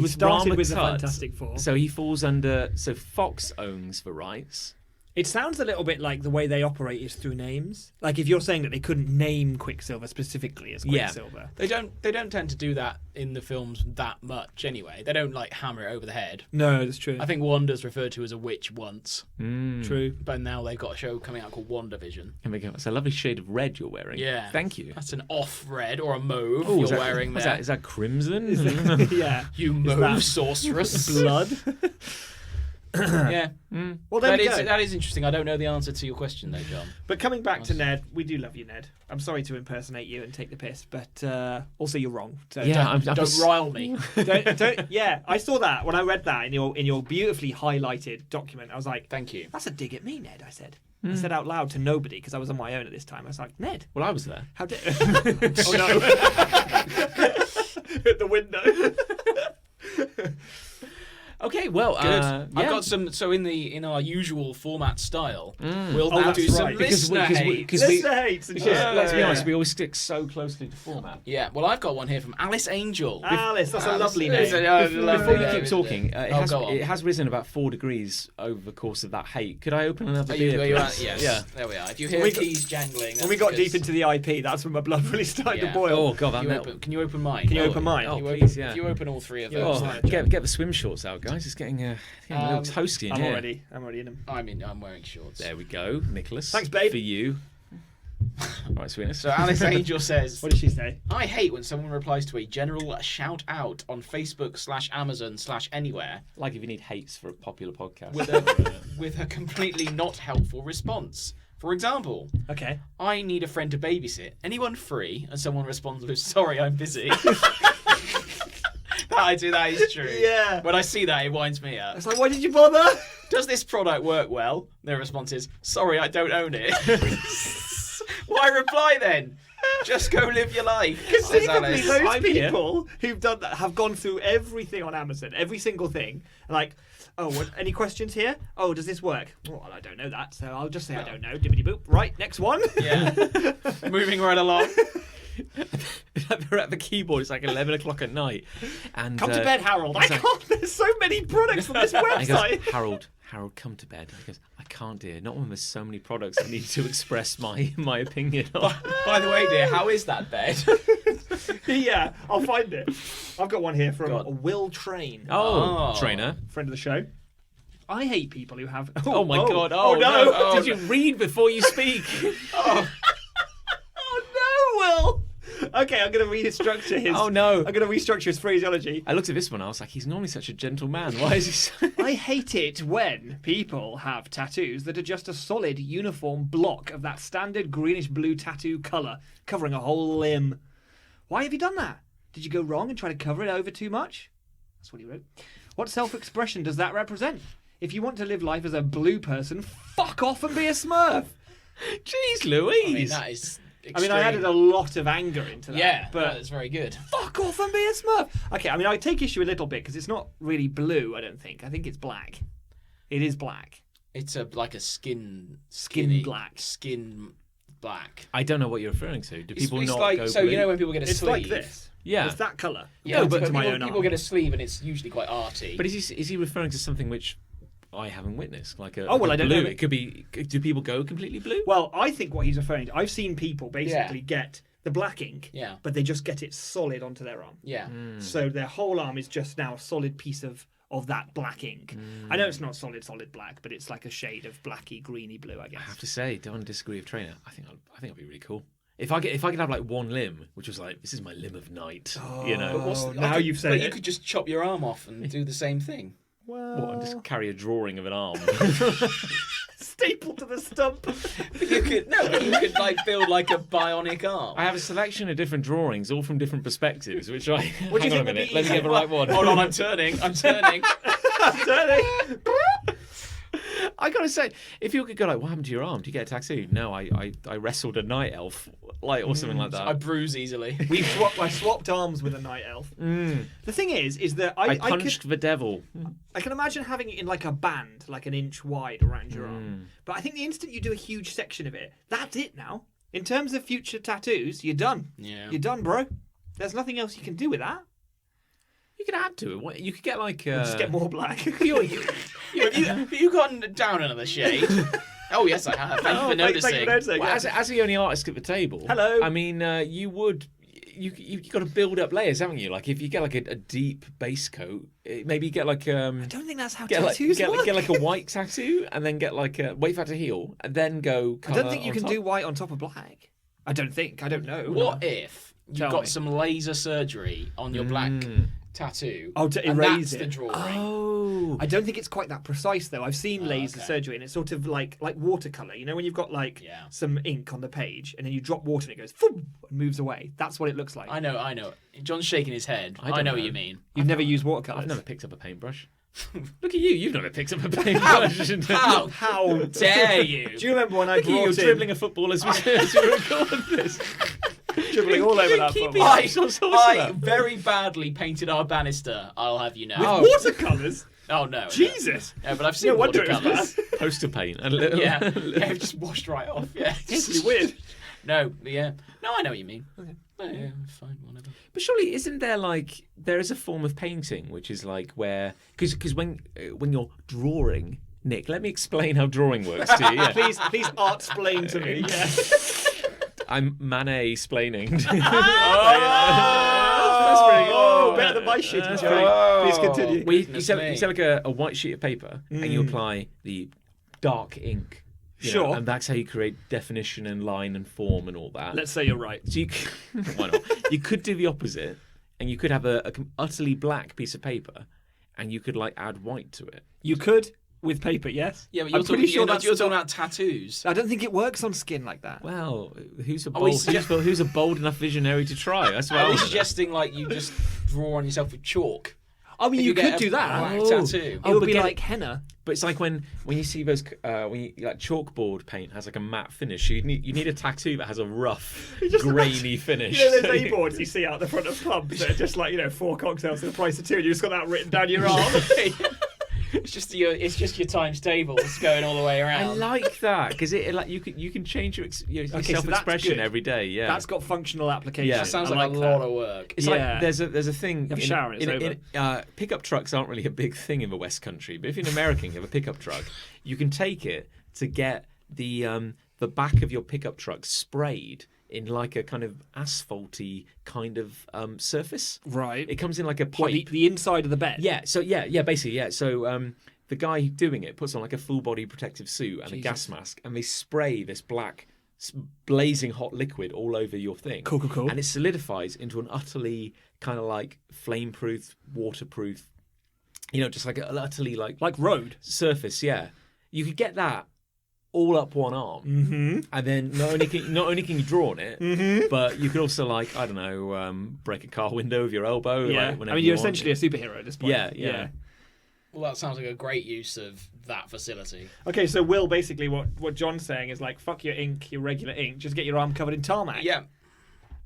was started Rama with the Tut, Fantastic Four. so he falls under. So Fox owns the rights. It sounds a little bit like the way they operate is through names. Like if you're saying that they couldn't name Quicksilver specifically as Yeah. Quicksilver. They don't tend to do that in the films that much anyway. They don't like hammer it over the head. No, that's true. I think Wanda's referred to as a witch once, True. but now they've got a show coming out called WandaVision. Here we go. It's a lovely shade of red you're wearing. Yeah. Thank you. That's an off red or a mauve Oh, you're wearing there. is that crimson? Yeah. You Is mauve that sorceress. Blood. Yeah. Well, there That we is, go. that is interesting. I don't know the answer to your question though, John. But coming back to Ned, we do love you, Ned. I'm sorry to impersonate you and take the piss, but also you're wrong. So Yeah, I'm Don't rile me. yeah, I saw that when I read that in your beautifully highlighted document. I was like, Thank you. "That's a dig at me, Ned." I said. I said out loud to nobody because I was on my own at this time. I was like, "Ned, Well, I was there. how dare?" Oh no! At the window. Okay, well, Good. yeah. I've got some. So in our usual format style, we'll Oh, now that's do some right. listener hate. Listener hates and shit. Let's be honest, we always stick so closely to format. Yeah. Well, I've got one here from Alice Angel. Alice, that's a lovely It's name. a Before lovely you name, keep isn't talking, it? Go on. it has risen about 4 degrees over the course of that hate. Could I open another Are beer, you please? yes. Yeah. There we are. If you hear we got- keys jangling, When we got deep into the IP, that's when my blood really started to Yeah. boil. Oh, God, that metal. Can you open mine? Can you open mine? Oh, If you please, open, yeah. If you open all three of Yeah. those, Oh, get the swim shorts out, guys. It's getting a little toasty in I'm here. already in them. I'm wearing shorts. There we go, Nicholas. Thanks, babe. For you. Right, sweetness. So Alice Angel says, What did she say? I hate when someone replies to a general shout out on Facebook/Amazon/anywhere Like if you need hates for a popular podcast. with a completely not helpful response. For example, Okay. I need a friend to babysit. Anyone free? And someone responds with, sorry, I'm busy. That is true. Yeah. When I see that, it winds me up. It's like, why did you bother? Does this product work well? Their response is, sorry, I don't own it. Why reply then? Just go live your life. says Conceivably, Alice. those I'm here. people who've done that have gone through everything on Amazon, every single thing. Like, oh, any questions here? Oh, does this work? Well, I don't know that, so I'll just say I don't know. Dibbity boop. Right, next one. Yeah. Moving right along. They're at the keyboard. It's like 11 o'clock at night. And Come to bed, Harold. I can't. There's so many products on this And he goes, website. Harold, come to bed. He goes, I can't, dear. Not when there's so many products I need to express my opinion on. By the way, dear, how is that bed? Yeah, I'll find it. I've got one here from Go on. Will Train, Oh, Oh. trainer. friend of the show. I hate people who have. Oh, my God. Oh, no! no. Oh, Did you read before you speak? Oh no, Will. Okay, I'm going to restructure his. Oh, no. I'm going to restructure his phraseology. I looked at this one. I was like, he's normally such a gentle man. Why is he so... I hate it when people have tattoos that are just a solid uniform block of that standard greenish blue tattoo colour covering a whole limb. Why have you done that? Did you go wrong and try to cover it over too much? That's what he wrote. What self-expression does that represent? If you want to live life as a blue person, fuck off and be a Smurf. Jeez Louise. I mean, that is I mean, I added a lot of anger into that. Yeah, but that's very good. fuck off and be a Smurf. Okay, I mean, I take issue a little bit because it's not really blue, I don't think. I think it's black. It is black. It's like a skin black. Skin black. I don't know what you're referring to. Do people it's not like, go so blue? you know when people get a It's sleeve. like this. Yeah. It's that colour. Yeah, No, but but to my people, own people arm. get a sleeve and it's usually quite arty. But is he referring to something which I haven't witnessed? Like a Oh, well, like a I don't blue. know. It could be. Do people go completely blue? Well, I think what he's referring to, I've seen people basically get the black ink, Yeah. but they just get it solid onto their arm. yeah. Hmm. So their whole arm is just now a solid piece of of that black ink. I know it's not solid black, but it's like a shade of blacky, greeny blue, I guess. I have to say, don't disagree with Trainer. I think it'd be really cool. If I could have like one limb, which was like, this is my limb of night, you know. Now you've said But it. you could just chop your arm off and do the same thing. Well, What, and just carry a drawing of an arm. stapled to the stump. But you could like build like a bionic arm. I have a selection of different drawings, all from different perspectives, which I... What do you hang on a think would minute, be let me easier? get the right one. Hold on, I'm turning. I gotta say, if you could go like, what happened to your arm? Do you get a tattoo? No, I wrestled a night elf, like, or something like that. I bruise easily. I swapped arms with a night elf. The thing is that I punched the devil. I can imagine having it in like a band, like an inch wide around your arm. But I think the instant you do a huge section of it, that's it now. In terms of future tattoos, you're done. Yeah. You're done, bro. There's nothing else you can do with that. You could add to it. What, you could get like... Just get more black. Have you gone down another shade? Oh yes, I have. Thank you for noticing. Thank you for noticing. Well, as the only artist at the table, Hello. I mean, you've got to build up layers, haven't you? Like if you get like a deep base coat, maybe get like I don't think that's how get tattoos work. get like a white tattoo, and then get like a wait for that to heal, and then go. I don't think you can do white on top of black. I don't think. I don't know. What if you Tell got me. some laser surgery on your black tattoo? Oh, to and erase that's it. the drawing. Oh, I don't think it's quite that precise though. I've seen laser okay. surgery and it's sort of like watercolor. You know when you've got like Yeah. some ink on the page and then you drop water and it goes boom, and moves away. That's what it looks like. I know. John's shaking his head. I don't I know what know. you mean. You've never used watercolors. I've never picked up a paintbrush. Look at you! You've never picked up a paintbrush. How How dare you? Do you remember when I Look at you! brought You're in dribbling a football as we record this. dribbling all over that Keep football? it- all sorts of I that. very badly painted our banister. I'll have you know. With watercolors? Oh no. Jesus! No, but I've seen No wonder it was watercolors. bad. Poster paint. A little, Yeah, it just washed right off. Yeah, It's really weird. No, yeah, no, I know what you mean. Okay. Yeah, fine, whatever. But surely, isn't there is a form of painting which is like where because when you're drawing, Nick, let me explain how drawing works to you. Yeah. Please art-splain to me. Yeah. I'm Manet-splaining. Oh, better than my shitty joke. Please continue. Well, you Goodness set me. like a white sheet of paper and you apply the dark ink. you know, Sure. and that's how you create definition and line and form and all that. Let's say you're right. So why not? You could do the opposite, and you could have a utterly black piece of paper, and you could like add white to it. You could with paper, yes. Yeah, but I'm pretty sure you're that's talking about tattoos. I don't think it works on skin like that. Well, who's a Are we bold, who's a bold enough visionary to try? That's what I Are we want to know. suggesting like you just draw on yourself with chalk? I mean, If you get could a do that. black Oh. tattoo. It Oh, would but be get like it- henna. But it's like when you see those like chalkboard paint has like a matte finish. You need a tattoo that has a rough, grainy finish. You know those A-boards you see out the front of pubs that are just like, four cocktails for the price of two, and you just got that written down your arm. It's just your times tables going all the way I around. like that because it like you can change your so that's self-expression good. every day. Yeah, That's got functional application. Yeah. That sounds I like a that. lot of work. It's Yeah. like there's a thing. have a shower and it's pickup trucks aren't really a big thing in the West Country, but if you're an American, you have a pickup truck, you can take it to get the back of your pickup truck sprayed in like a kind of asphalty kind of surface. Right. It comes in like a pipe. What, the inside of the bed? Yeah. So basically, yeah. So the guy doing it puts on like a full body protective suit and a gas mask, and they spray this black, blazing hot liquid all over your thing. Cool. And it solidifies into an utterly kind of like flame-proof, waterproof, just like an utterly like road. surface. Yeah, you could get that all up one arm, and then not only can you draw on it, but you could also like I don't know, break a car window with your elbow. Yeah. Like, whenever I mean, you you're want. essentially a superhero at this point. Yeah. Well, that sounds like a great use of that facility. Okay, so Will, basically what John's saying is like, fuck your ink, your regular ink, just get your arm covered in tarmac. Yeah.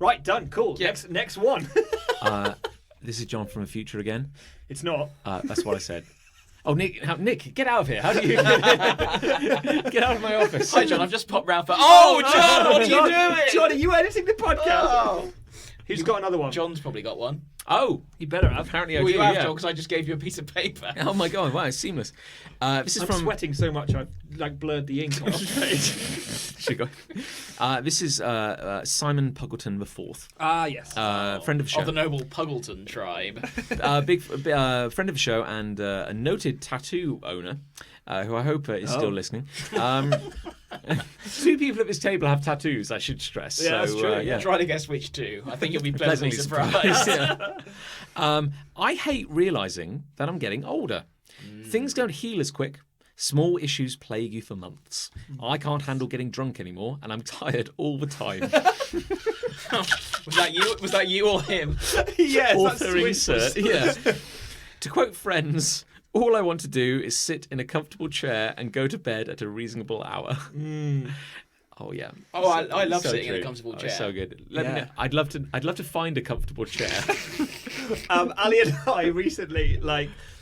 Right, done, cool. Yeah. Next one. This is John from the future again. It's not. That's what I said. Oh, Nick, get out of here! How do you get out of my office? Hi, John. I've just popped round for. Oh, John, what are you doing? John, are you editing the podcast? Oh. Who's got another one? John's probably got one. Oh, You better have. apparently I Well, do. you have, Yeah. John, because I just gave you a piece of paper. Oh my god! Wow, it's seamless. This is I'm from. sweating so much I've blurred the ink on the page. Should go. This is Simon Puggleton the Fourth, Yes. friend of the show. Of the noble Puggleton tribe. Big friend of the show and a noted tattoo owner, who I hope is still listening. Two people at this table have tattoos, I should stress. Yeah, that's true, yeah. Try to guess which two. I think you'll be pleasantly surprised. Yeah. I hate realising that I'm getting older. Things don't heal as quick. Small issues plague you for months. I can't handle getting drunk anymore, and I'm tired all the time. Was that you? Was that you or him? Yes, Author insert. Yeah. To quote friends, all I want to do is sit in a comfortable chair and go to bed at a reasonable hour. Oh yeah. Oh, I love So sitting in a true. comfortable Oh, chair. it's so good. Let me Yeah. know. I'd love to find a comfortable chair. Ali and I recently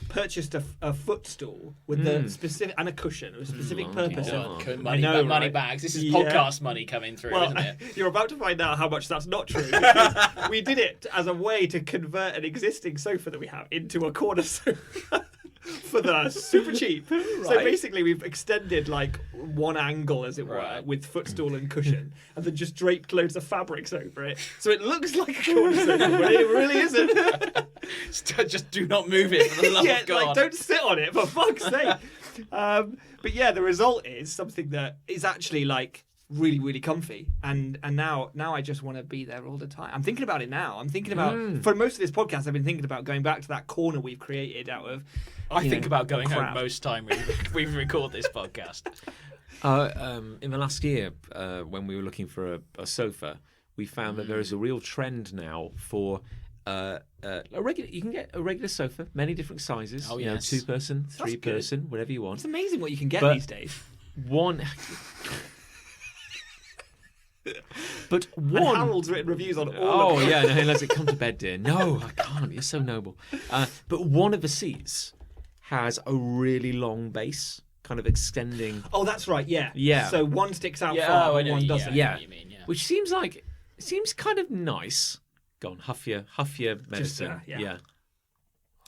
purchased a footstool with the specific and a cushion with a specific purpose. Oh. of- Good I money, know, money right? bags. This is Yeah. podcast money coming through, Well, isn't it? you're about to find out how much that's not true. Because we did it as a way to convert an existing sofa that we have into a corner sofa for the super cheap. So Right. basically, we've extended one angle, as it were, Right. with footstool and cushion, and then just draped loads of fabrics over it, so it looks like a corner sofa, but it really isn't. Just do not move it for the love Yeah, of God. don't sit on it, for fuck's sake. But yeah, the result is something that is actually really, really comfy, and now I just want to be there all the time. I'm thinking about it now. I'm thinking about for most of this podcast, I've been thinking about going back to that corner we've created out of. I think about going crap. home most time we record this podcast. In the last year, when we were looking for a sofa, we found that there is a real trend now for a regular. You can get a regular sofa, many different sizes. Oh, you know, yes. 2-person, That's 3-person, whatever you want. It's amazing what you can get But- these days. One. But And one. Harold's written reviews on all Oh of them. yeah, no, he lets it come to bed, dear. No, I can't. You're so noble. But one of the seats has a really long base, kind of extending, Oh, that's right. Yeah. Yeah. So one sticks out Yeah, far, oh, I and know, one yeah, doesn't. I know Yeah. what you mean, yeah. which seems kind of nice. Go on, huff your medicine. yeah.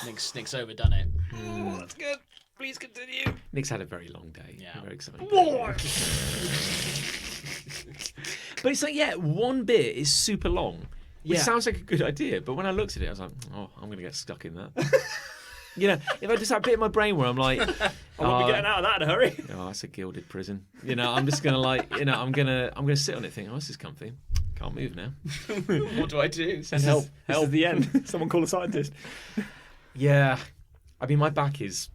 Nick's overdone it. Oh, that's good. Please continue. Nick's had a very long day. Yeah. Very exciting. But it's one bit is super long, which Yeah. sounds like a good idea. But when I looked at it, I was like, oh, I'm going to get stuck in that. If I just have a bit in my brain where I'm like, I won't be getting out of that in a hurry. oh, that's a gilded prison. I'm just gonna I'm gonna sit on it, thinking, oh, this is comfy. Can't move now. What do I do? Send Help. help. This is the end. Someone call a scientist. Yeah, I mean, my back is.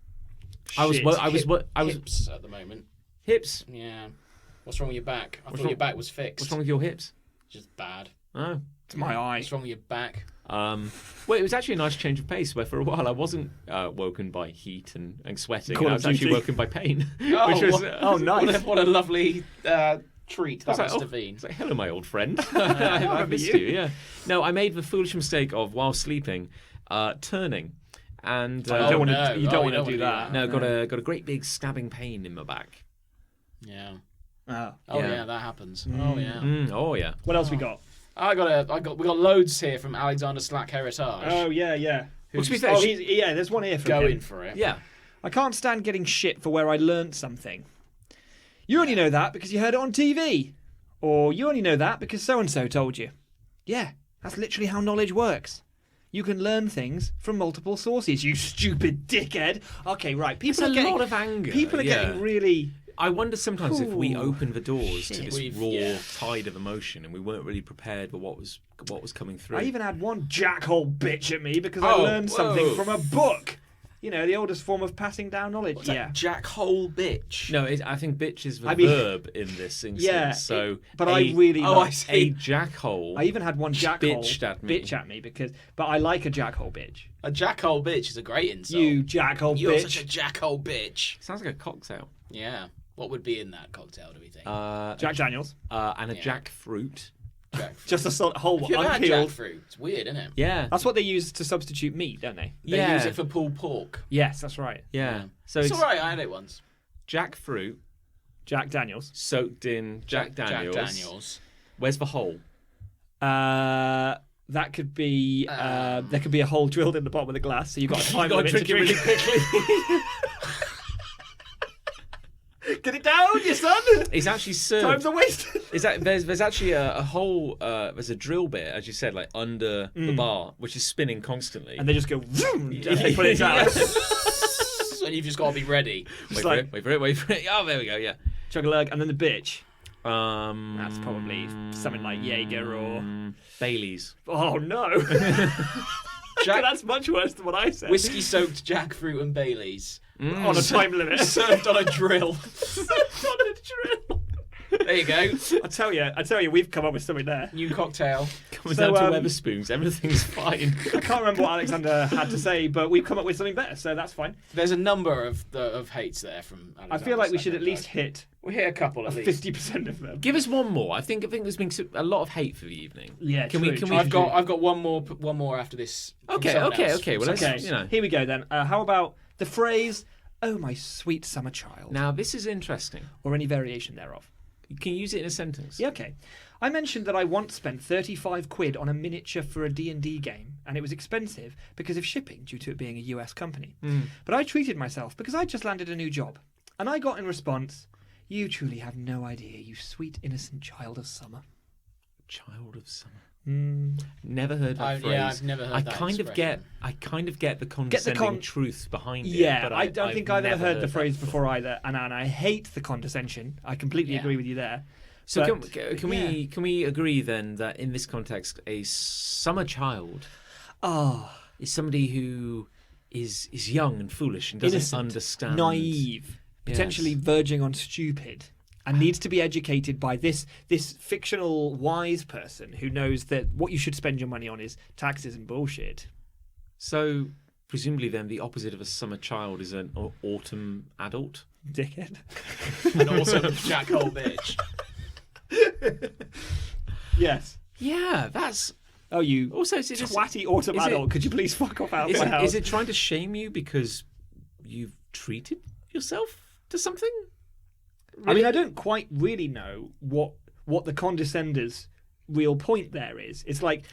I was Hips at the moment. hips. Yeah. What's wrong with your back? I thought wrong- your back was fixed. What's wrong with your hips? Just bad. Oh. It's my eye. What's wrong with your back? Well, it was actually a nice change of pace where for a while I wasn't woken by heat and sweating. Call I of was actually Duty. woken by pain. Oh, which was, what- Oh, nice. What a lovely treat I was that like, must have been. It's like, hello, my old friend. I missed you. Yeah. No, I made the foolish mistake of, while sleeping, turning. And You don't want to. no. You Oh, don't you want don't to do wanna that. do no, got a great big stabbing pain in my back. Yeah. Oh. Oh Yeah. yeah, that happens. Oh yeah. Oh yeah. What else we got? We got loads here from Alexander Slack Heritage. Oh yeah. Well, to be fair, Oh, there's one here from Going him. for it. Yeah. I can't stand getting shit for where I learnt something. You only know that because you heard it on TV. Or you only know that because so-and-so told you. Yeah, that's literally how knowledge works. You can learn things from multiple sources, you stupid dickhead. Okay, right. There's People a are getting, lot of anger. People are getting really... I wonder sometimes if we Ooh, opened the doors to shit. this We've- raw yeah. tide of emotion and we weren't really prepared for what was coming through. I even had one jackhole bitch at me because I Oh, learned something whoa. from a book. You know, the oldest form of passing down knowledge. Yeah. Jackhole bitch. No, I think bitch is the I mean- verb in this instance. Yeah, So, but I really Oh, I like- a see. jackhole. I even had one jackhole Bitched at me. bitch at me but I like a jackhole bitch. A jackhole bitch is a great insult. You jackhole You're bitch. such a jackhole bitch. Sounds like a cocktail. Yeah. What would be in that cocktail, do we think? Jack Daniels. And a Yeah. jackfruit. Jackfruit. Just a whole Have you ever had unpeeled. jackfruit? It's weird, isn't it? Yeah. That's what they use to substitute meat, don't they? They Yeah. use it for pulled pork. Yes, that's right. Yeah. So It's it's alright, I had it once. jackfruit Jack Daniels. soaked in Jack Daniels. Jack Daniels. Where's the hole? That could be there could be a hole drilled in the bottom of the glass, so you've got a time Got to limit to drink it drink really it. quickly. Get it down, you son. It's actually served. Time's a wasted. Is that there's actually a whole there's a drill bit, as you said, like under the bar, which is spinning constantly. And they just go vroom, as they put it out. And you've just got to be ready. wait like- for it. Oh, there we go. Yeah. Chug-a-lug, and then the bitch. That's That's probably something like Jaeger or... Bailey's. Oh, no. That's much worse than what I said. Whiskey-soaked jackfruit and Baileys. On a time limit. Served on a drill. Served on a drill. There you go. I tell you, we've come up with something there. New cocktail. Coming So, down to Weatherspoons, everything's fine. I can't remember what Alexander had to say, but we've come up with something better, so that's fine. There's a number of hates there from Alexander I feel like we should at Standard. least hit We hit a couple at least. 50% of them. Give us one more. I think there's been a lot of hate for the evening. Yeah, Can true, we? Can true. we? I've got one more after this. from Okay. someone else. Well, let's. Okay, You know. here we go then. How about the phrase, "Oh, my sweet summer child," Now this is interesting. or any variation thereof? Can you use it in a sentence? Yeah, okay. I mentioned that I once spent 35 quid on a miniature for a D&D game, and it was expensive because of shipping due to it being a US company. But I treated myself because I'd just landed a new job. And I got in response, "You truly have no idea, you sweet innocent child of summer." Child of summer. Mm. Never heard that phrase. Yeah, I've never heard I that kind of get. expression. I kind of get the condescending truth behind it. Yeah, but I don't think I've ever heard the that phrase before either, and I hate the condescension. I completely Yeah. agree with you there. So But, can we agree then that in this context, a summer child Oh, is somebody who is young and foolish and doesn't innocent, understand, naive, potentially Yes. verging on stupid, and needs to be educated by this fictional wise person who knows that what you should spend your money on is taxes and bullshit. So presumably, then the opposite of a summer child is an autumn adult. Dickhead. And also jackhole bitch. Yes. Yeah, that's Oh, you also is it just, twatty autumn is it- adult. Could you please fuck off out of is my it, house? is it trying to shame you because you've treated yourself to something? I mean, I don't quite really know what the condescender's real point there is. It's like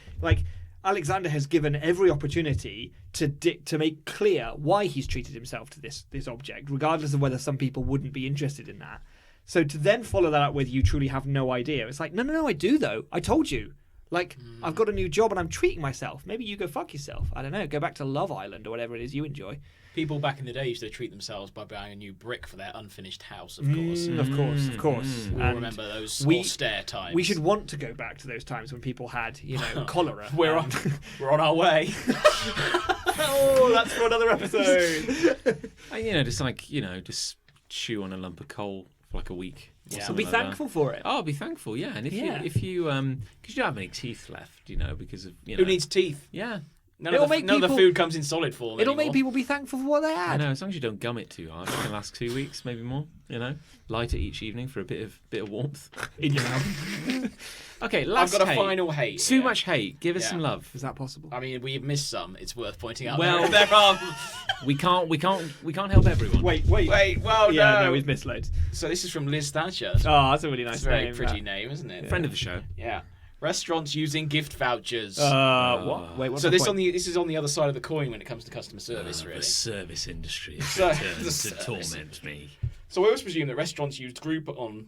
Alexander has given every opportunity to make clear why he's treated himself to this object, regardless of whether some people wouldn't be interested in that. So to then follow that up with "you truly have no idea," it's like, no, I do though. I told you. Like, I've got a new job and I'm treating myself. Maybe you go fuck yourself. I don't know. Go back to Love Island or whatever it is you enjoy. People back in the day used to treat themselves by buying a new brick for their unfinished house, of course. Of course. We all And remember those we- austere times. we should want to go back to those times when people had, cholera. We're on, we're on our way. Oh, that's for another episode. And, just chew on a lump of coal for like a week. or Yeah. something Be like that. thankful for it. Oh, be thankful, yeah. And if you because you don't have any teeth left, because of Who needs teeth? yeah. None It'll of the, make none of people- the food comes in solid form It'll anymore. make people be thankful for what they I had. know, as long as you don't gum it too hard, it can last 2 weeks, maybe more. Light it each evening for a bit of warmth. In your mouth. Okay, I've last got a hate. final hate. Too here. much hate. Give us Yeah. some love. Is that possible? I mean, we've missed some. It's worth pointing out. Well- there are. We can't help everyone. Wait. Wait, well, Yeah, no. no, we've missed loads. So this is from Liz Thatcher. Oh, that's a really nice It's a very name. pretty name, isn't it? Friend of the show. Yeah. Restaurants using gift vouchers. What? Wait, what's so the this point? this is on the other side of the coin when it comes to customer service, really. The service industry has So- returned the to service. torment me. So I always presume that restaurants use Groupon,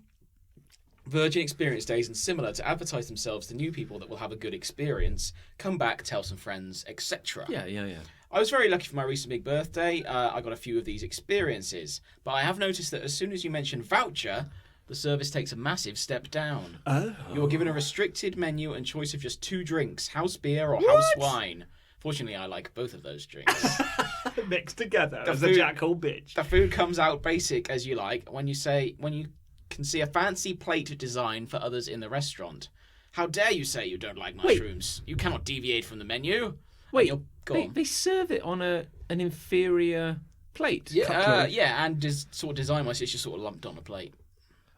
Virgin Experience Days, and similar to advertise themselves to new people that will have a good experience, come back, tell some friends, etc. Yeah. I was very lucky for my recent big birthday. I got a few of these experiences, but I have noticed that as soon as you mention voucher, the service takes a massive step down. Oh. You're given a restricted menu and choice of just 2 drinks, house beer or house wine. Fortunately, I like both of those drinks. Mixed together The as a food- jackhole bitch. The food comes out basic as you like when you can see a fancy plate design for others in the restaurant. How dare you say you don't like mushrooms? You cannot deviate from the menu. Wait, Go on. they serve it on an inferior plate. Yeah, and sort of design-wise, it's just sort of lumped on a plate.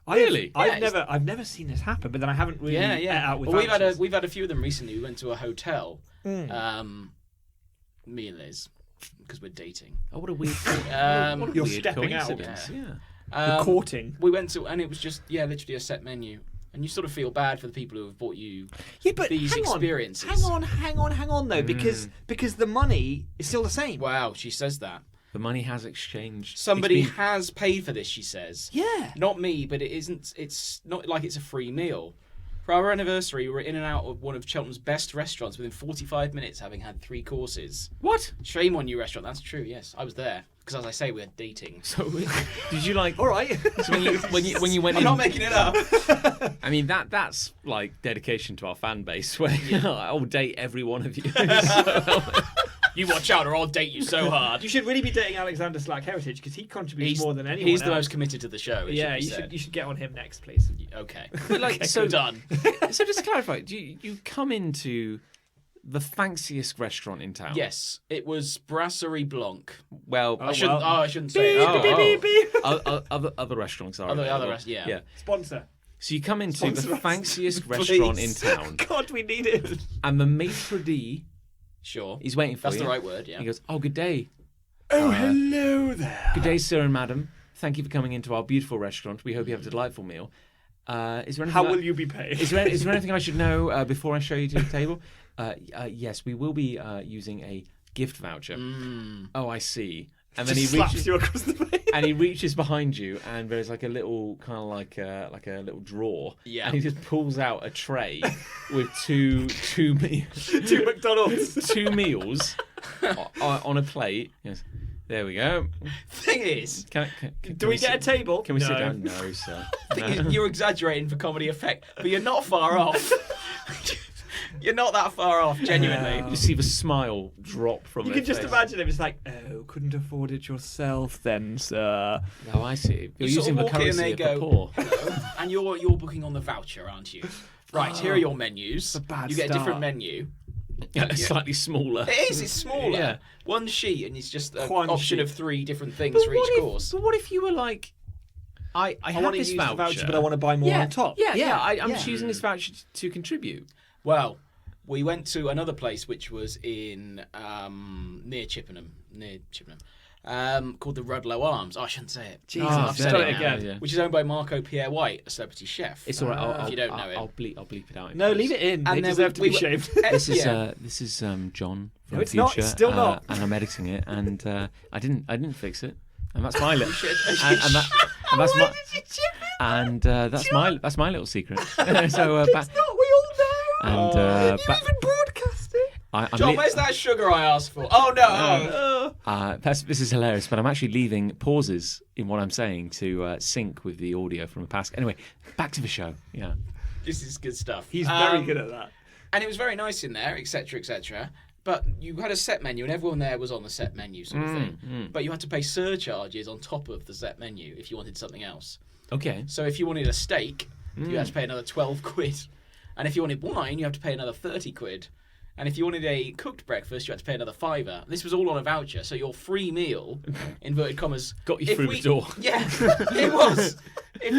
Really? I've Yeah, I've never seen this happen, but then I haven't really ate out with Well, vouchers. we've had a few of them recently. We went to a hotel. Me and Liz, because we're dating. Oh, what a weird. what a You're weird stepping out. coincidence. Yeah. The courting. We went to, and it was just literally a set menu, And you sort of feel bad for the people who have bought you Yeah, but these experiences. Hang on, though, because the money is still the same. Wow, she says that. The money has exchanged. Somebody It's been- has paid for this, she says. Yeah. Not me, but it isn't. It's not like it's a free meal. For our anniversary, we were in and out of one of Cheltenham's best restaurants within 45 minutes, having had 3 courses. What? Shame on you, restaurant. That's true. Yes, I was there because, as I say, we were dating. So did you like? All right. So when you went I'm in, not making it up. I mean that's like dedication to our fan base. Where I'll date every one of you. So- You watch out, or I'll date you so hard. You should really be dating Alexander Slack Heritage because he contributes more than anyone He's the else. most committed to the show. Yeah, you you should get on him next, please. Okay. But like, so Done. So just to clarify, do you come into the fanciest restaurant in town? Yes, it was Brasserie Blanc. Well, I shouldn't say. Oh, it. beep. other restaurants are Other rest- yeah. yeah. Sponsor. So you come into Sponsor the us. fanciest restaurant in Please. town, God, we need it. and the maitre d' Sure. he's waiting for That's you. the right word, yeah. He goes, "Oh, good day, Oh, hello there. good day, sir and madam. Thank you for coming into our beautiful restaurant. We hope you have a delightful meal. Is there anything How will you be paid? Is there anything I should know before I show you to the table? Yes, we will be using a gift voucher. Oh, I see. And then Just he slaps reaches, you across the face. and he reaches behind you, and there's like a little kind of like a little drawer. Yeah. And he just pulls out a tray with two to McDonald's. two meals on a plate. Yes. There we go. Thing is, Can Do we get a sit- table? Can we sit No. down? No, sir. you're exaggerating for comedy effect, but you're not far off. You're not that far off, genuinely. You see the smile drop from You their can just face. imagine him. It's like, oh, couldn't afford it yourself then, sir. Oh, I see. You're You sort using of the walk in and currency they of the go, poor. hello, and you're booking on the voucher, aren't you? Right, here are your menus. a bad You get a different start. menu. Slightly smaller. It is, it's smaller. Yeah. One sheet, and it's just an One option sheet. of 3 different things for each course. But what if you were like, I have want to this use voucher, the voucher, but I want to buy more on top. Yeah, I'm yeah. choosing this voucher to contribute. Well, we went to another place which was in near Chippenham, called the Rudlow Arms. Oh, I shouldn't say it. Jesus, I've said try it it now. again. Yeah. Which is owned by Marco Pierre White, a celebrity chef. It's all right. if you don't know I'll it. bleep it out. No, leave it in. They then deserve to be were- shamed. This is yeah. John from No, the it's future. not. It's still not. And I'm editing it, and I didn't fix it, and that's my little. should- and that's my. And that's my little secret. So It's not. We all know. and you ba- even broadcast it. I'm John, li- where's that sugar I asked for? Oh, no. this is hilarious, but I'm actually leaving pauses in what I'm saying to sync with the audio from the past. Anyway, back to the show. Yeah. This is good stuff. He's very good at that. And it was very nice in there, etc., etc. But you had a set menu, and everyone there was on the set menu sort of thing. But you had to pay surcharges on top of the set menu if you wanted something else. Okay. So if you wanted a steak, you had to pay another 12 quid. And if you wanted wine, you have to pay another 30 quid. And if you wanted a cooked breakfast, you had to pay another £5. This was all on a voucher, so your free meal, inverted commas, Got you through the door. Yeah, it was. If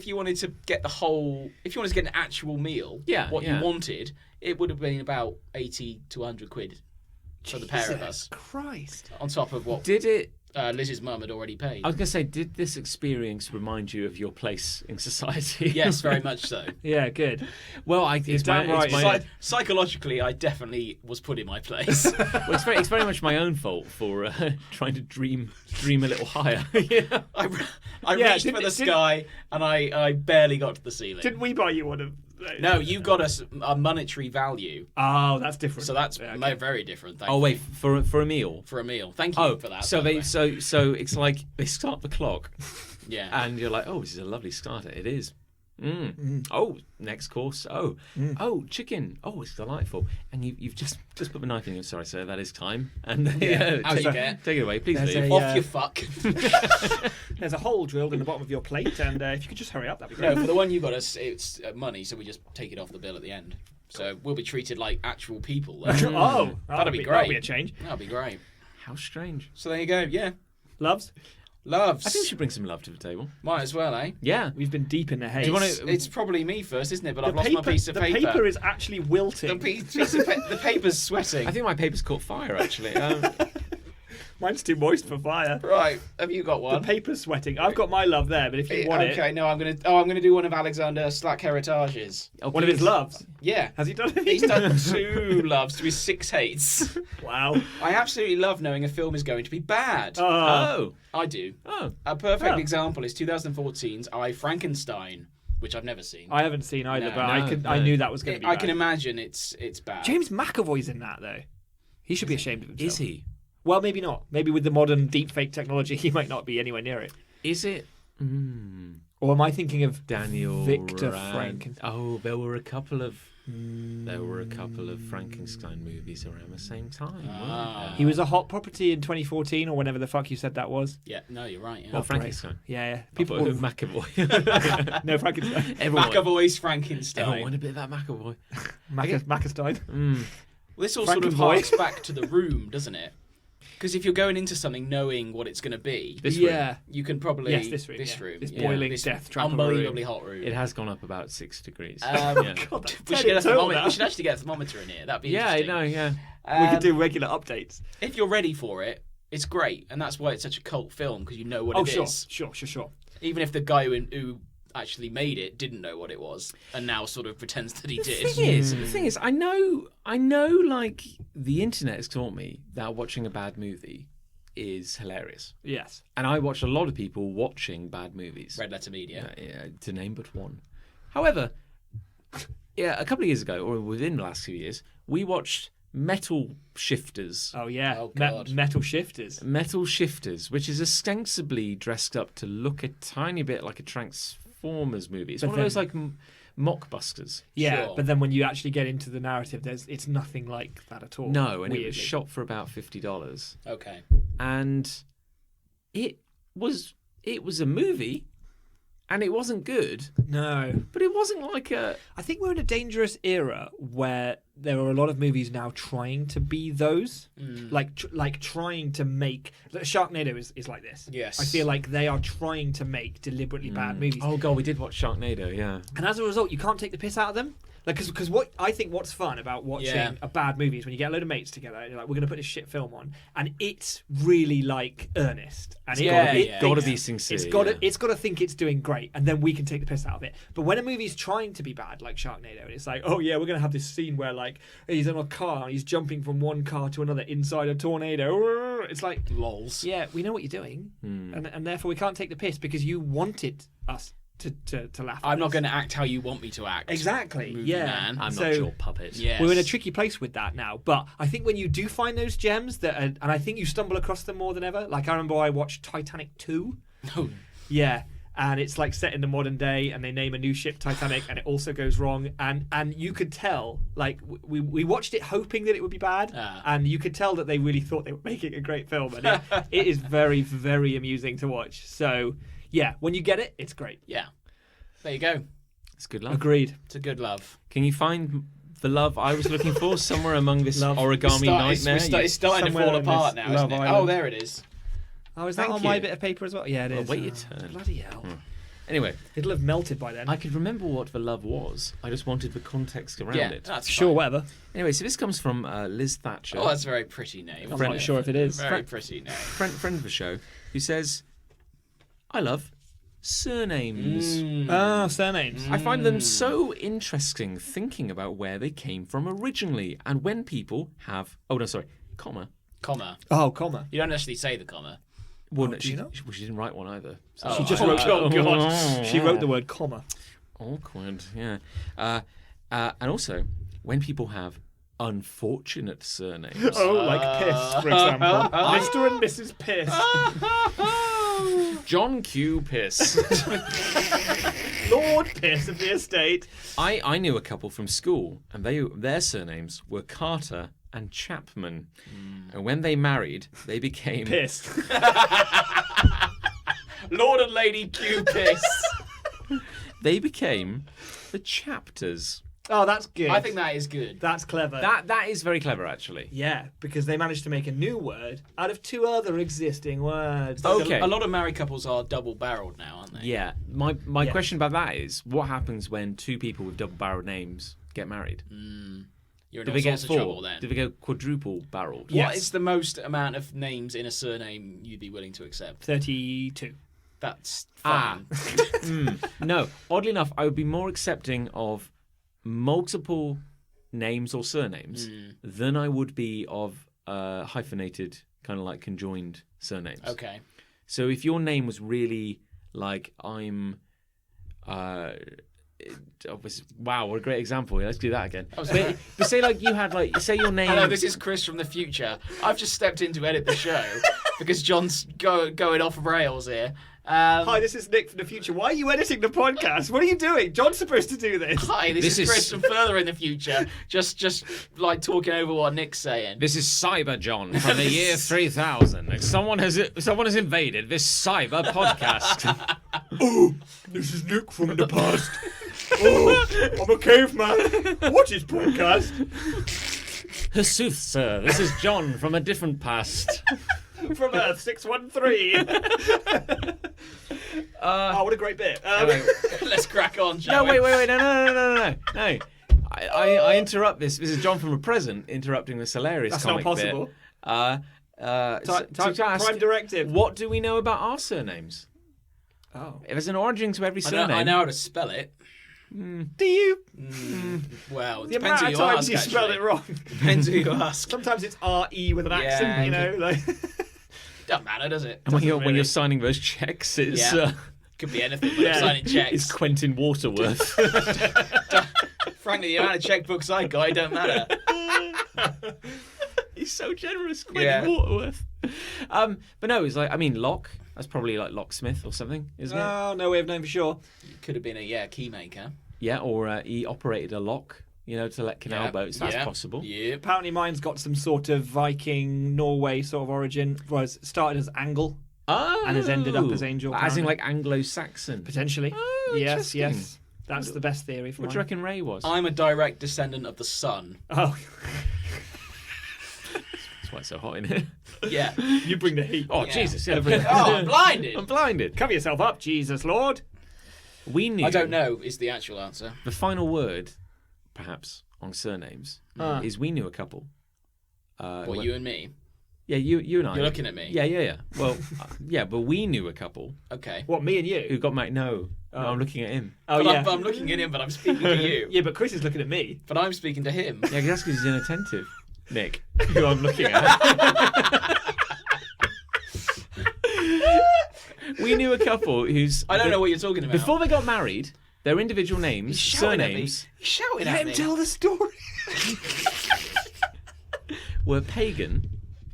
you wanted to get the whole, if you wanted to get an actual meal, what you wanted, it would have been about 80 to 100 quid for the pair of us, Christ. on top of what Did it? Liz's mum had already paid. I was going to say, did this experience remind you of your place in society? Yes, very much so. Yeah, good. Well, it's damn right. Psychologically, I definitely was put in my place. well, it's very much my own fault for trying to dream a little higher. Yeah. I Yeah, reached for the didn't- sky, and I barely got to the ceiling. Didn't we buy you one of? No, you got us a monetary value, Oh, that's different. so that's Yeah, okay. very different. Oh wait, for a meal. for a meal. Thank you Oh, for that. so by the they way. so it's like they start the clock, yeah. and you're like, oh, this is a lovely starter. It is. Oh, next course. Oh, chicken. Oh, it's delightful. And you've just put the knife in. Sorry, sir, that is time. And How take, you get? take it away, please. There's leave. a- Off your fuck. There's a hole drilled in the bottom of your plate, and if you could just hurry up, that'd be No, great. for the one you got us, it's money, so we just take it off the bill at the end. So we'll be treated like actual people. Then. Oh, That'd be great. That'd be a change. That'd be great. How strange. So there you go. Yeah, Loves. loves. I think we should bring some love to the table. Might as well, eh? Yeah. We've been deep in the haze. you wanna- It's probably me first, isn't it? But the I've lost my piece of the paper. paper is actually wilting. The paper's sweating. I think my paper's caught fire actually. Mine's too moist for fire. Right, have you got The one? paper's sweating. I've got my love there, but if you want Okay, no, I'm gonna do one of Alexander Slack Heritage's. one of his loves. Yeah. Has he done it? He's done 2 loves to his 6 hates. Wow. I absolutely love knowing a film is going to be bad. Oh. I do. Oh. A perfect Oh. example is 2014's I, Frankenstein, which I've never seen. I haven't seen either, No, but no. I knew that was going to be I bad. can imagine it's bad. James McAvoy's in that, though. He should be ashamed of himself. Is he? Well, maybe not. Maybe with the modern deepfake technology, he might not be anywhere near it. Is it? Or am I thinking of Daniel Victor Rand. Frankenstein? Oh, there were a couple of Frankenstein movies around the same time. weren't He was a hot property in 2014 or whenever the fuck you said that was. Yeah, no, you're right. Yeah. Well, Frankenstein. Yeah. People People with McAvoy. No, Frankenstein. Everyone, McAvoy's Frankenstein. everyone wanted a bit of that McAvoy. Mackenstein. Mm. Well, this all sort of Frankenvoy. harks back to The Room, doesn't it? Because if you're going into something knowing what it's going to be, This room. Yeah. you can probably Yes, this room, yeah. This boiling this death trap of a room. unbelievably hot room. It has gone up about 6 degrees. Um, yeah. God, that's we 10 should get a in total thermometer. now. We should actually get a thermometer in here. That'd be Yeah, I interesting. know, yeah. We Um, could do regular updates. If you're ready for it, it's great, and that's why it's such a cult film because you know what Oh, it is. sure. Even if the guy who actually made it didn't know what it was, and now sort of pretends that he did. The thing is, I know, like the internet has taught me that watching a bad movie is hilarious, Yes. and I watch a lot of people watching bad movies. Red Letter Media. To name but one. However, a couple of years ago, or within the last few years, we watched Metal Shifters. Oh, yeah. Oh, God. Metal shifters. Metal Shifters, which is ostensibly dressed up to look a tiny bit like a Transformers movie. It's But one of those then- like mockbusters. Yeah, Sure. but then when you actually get into the narrative, it's nothing like that at all. No, and it was weirdly. shot for about $50. Okay. And it was a movie, and it wasn't good, No. but it wasn't like a. I think we're in a dangerous era where there are a lot of movies now trying to be those, like trying to make. Sharknado is like this. Yes. I feel like they are trying to make deliberately bad movies, Oh god, we did watch Sharknado, yeah. and as a result, you can't take the piss out of them. Like, because what's fun about watching Yeah. a bad movie is when you get a load of mates together and you're like, we're gonna put this shit film on, and it's really like earnest, and Gotta be thinks- sincere. It's got to think it's doing great, and then we can take the piss out of it. But when a movie's trying to be bad, like Sharknado, and it's like, oh yeah, we're gonna have this scene where like he's in a car and he's jumping from one car to another inside a tornado. It's like, Lols. yeah, we know what you're doing, and therefore we can't take the piss because you wanted us to laugh. At I'm not this. going to act how you want me to act. Exactly. Movie Yeah. man. I'm So- not your puppet. Yes. We're in a tricky place with that now, but I think when you do find those gems and I think you stumble across them more than ever. Like I remember I watched Titanic 2. Oh, Yeah, and it's like set in the modern day, and they name a new ship Titanic, and it also goes wrong, and you could tell, like we watched it hoping that it would be bad, and you could tell that they really thought they were making a great film, and it is very, very amusing to watch. So yeah, when you get it, it's great. yeah. There you go. It's good love. Agreed. It's a good love. Can you find the love I was looking for somewhere among this Love. origami nightmare? It's starting to somewhere fall on apart this now, Love isn't it? Island. Oh, there it is. Oh, is that Thank on my you. bit of paper as well? Yeah, it is. wait your turn. Bloody hell! Anyway, It'll have melted by then. I could remember what the love was. I just wanted the context around Yeah, it. that's Sure, fine. whatever. Anyway, so this comes from Liz Thatcher, Oh, that's a very pretty name. I'm not sure if it is. Very pretty name. friend of the show, who says, "I love surnames. Ah, surnames. I find them so interesting thinking about where they came from originally and when people have comma. Comma. Oh, comma. You don't actually say the comma. Well, do she, you know? she didn't write one either. So Oh, She just oh, wrote. oh, God. She wrote the word comma. awkward, yeah. And also, when people have unfortunate surnames. Oh, like Piss, for example. Mr. and Mrs. Piss. John Q. Piss. Lord Piss of the estate. I knew a couple from school, and their surnames were Carter and Chapman. And when they married, they became Piss. Lord and Lady Q Piss. they became the Chapters. Oh, that's good. I think that is good. That's clever. That is very clever, actually. Yeah, because they managed to make a new word out of two other existing words. Okay. A lot of married couples are double-barreled now, aren't they? Yeah. My Yeah. question about that is, what happens when two people with double-barreled names get married? You're in Did all we get sorts of 4? trouble then. Did we go quadruple barreled? Yeah. What is the most amount of names in a surname you'd be willing to accept? 32. That's Ah. fine. No. Oddly enough, I would be more accepting of multiple names or surnames than I would be of hyphenated, kind of like conjoined surnames. Okay. So if your name was really like I'm, wow, what a great example! Let's do that again. But say like you had like say your name. Hello, this is Chris from the future. I've just stepped in to edit the show because John's going off rails here. Hi, this is Nick from the future. Why are you editing the podcast? What are you doing? John's supposed to do this. Hi, this is Chris from further in the future. Just like talking over what Nick's saying. This is Cyber John from the year 3000. Someone has invaded this cyber podcast. Oh, this is Nick from the past. Oh, I'm a caveman. Watch his podcast. Sooth, sir. This is John from a different past. From Earth 613. Oh, what a great bit. Let's crack on, No, shall we? wait, no. I interrupt this. This is John from the present interrupting this hilarious That's not comic possible. to ask, Prime directive. what do we know about our surnames? Oh. There's an origin to every I surname. know how to spell it. Do you? Well, it The depends amount who of you times ask. you spelled actually. it wrong. Depends who you ask. Sometimes it's R-E with an accent, you know. Like... Doesn't matter, does it? And when Doesn't you're really. signing those checks, it's Yeah. Could be anything when Yeah. I'm signing checks. it's Quentin Waterworth. Frankly, the amount of checkbooks I got, it don't matter. He's so generous, Quentin Yeah. Waterworth. But no, it's like Locke. That's probably like locksmith or something, isn't it? Oh, no way of knowing for sure. Could have been a key maker. Yeah, or he operated a lock, to let canal boats. That's possible. Yep. Apparently mine's got some sort of Viking, Norway sort of origin. Was started as Angle, Oh, and has ended up as Angel, as in apparently. like Anglo-Saxon. potentially. Oh, Yes, interesting. yes. That's the best theory for What do you reckon Ray was? I'm a direct descendant of the sun. Oh, That's why it's so hot in here. Yeah. you bring the heat. Oh, Yeah. Jesus. Yeah. Oh, I'm blinded. I'm blinded. Cover yourself up, Jesus Lord. We knew. I don't know is the actual answer. The final word, perhaps, on surnames is we knew a couple. What, you and me? Yeah, you and I. You're looking at me. Yeah. Well, yeah, but we knew a couple Okay. What, me and who you? got married. No, I'm looking at him. Oh, But yeah. I'm looking at him, but I'm speaking to you. Yeah, but Chris is looking at me. But I'm speaking to him. Yeah, that's because he's inattentive. Nick, who I'm looking at. We knew a couple whose. I don't know what you're talking about. Before they got married, their individual names, He's shouting at me. surnames, He's shouting Let at him me. tell the story. were Pagan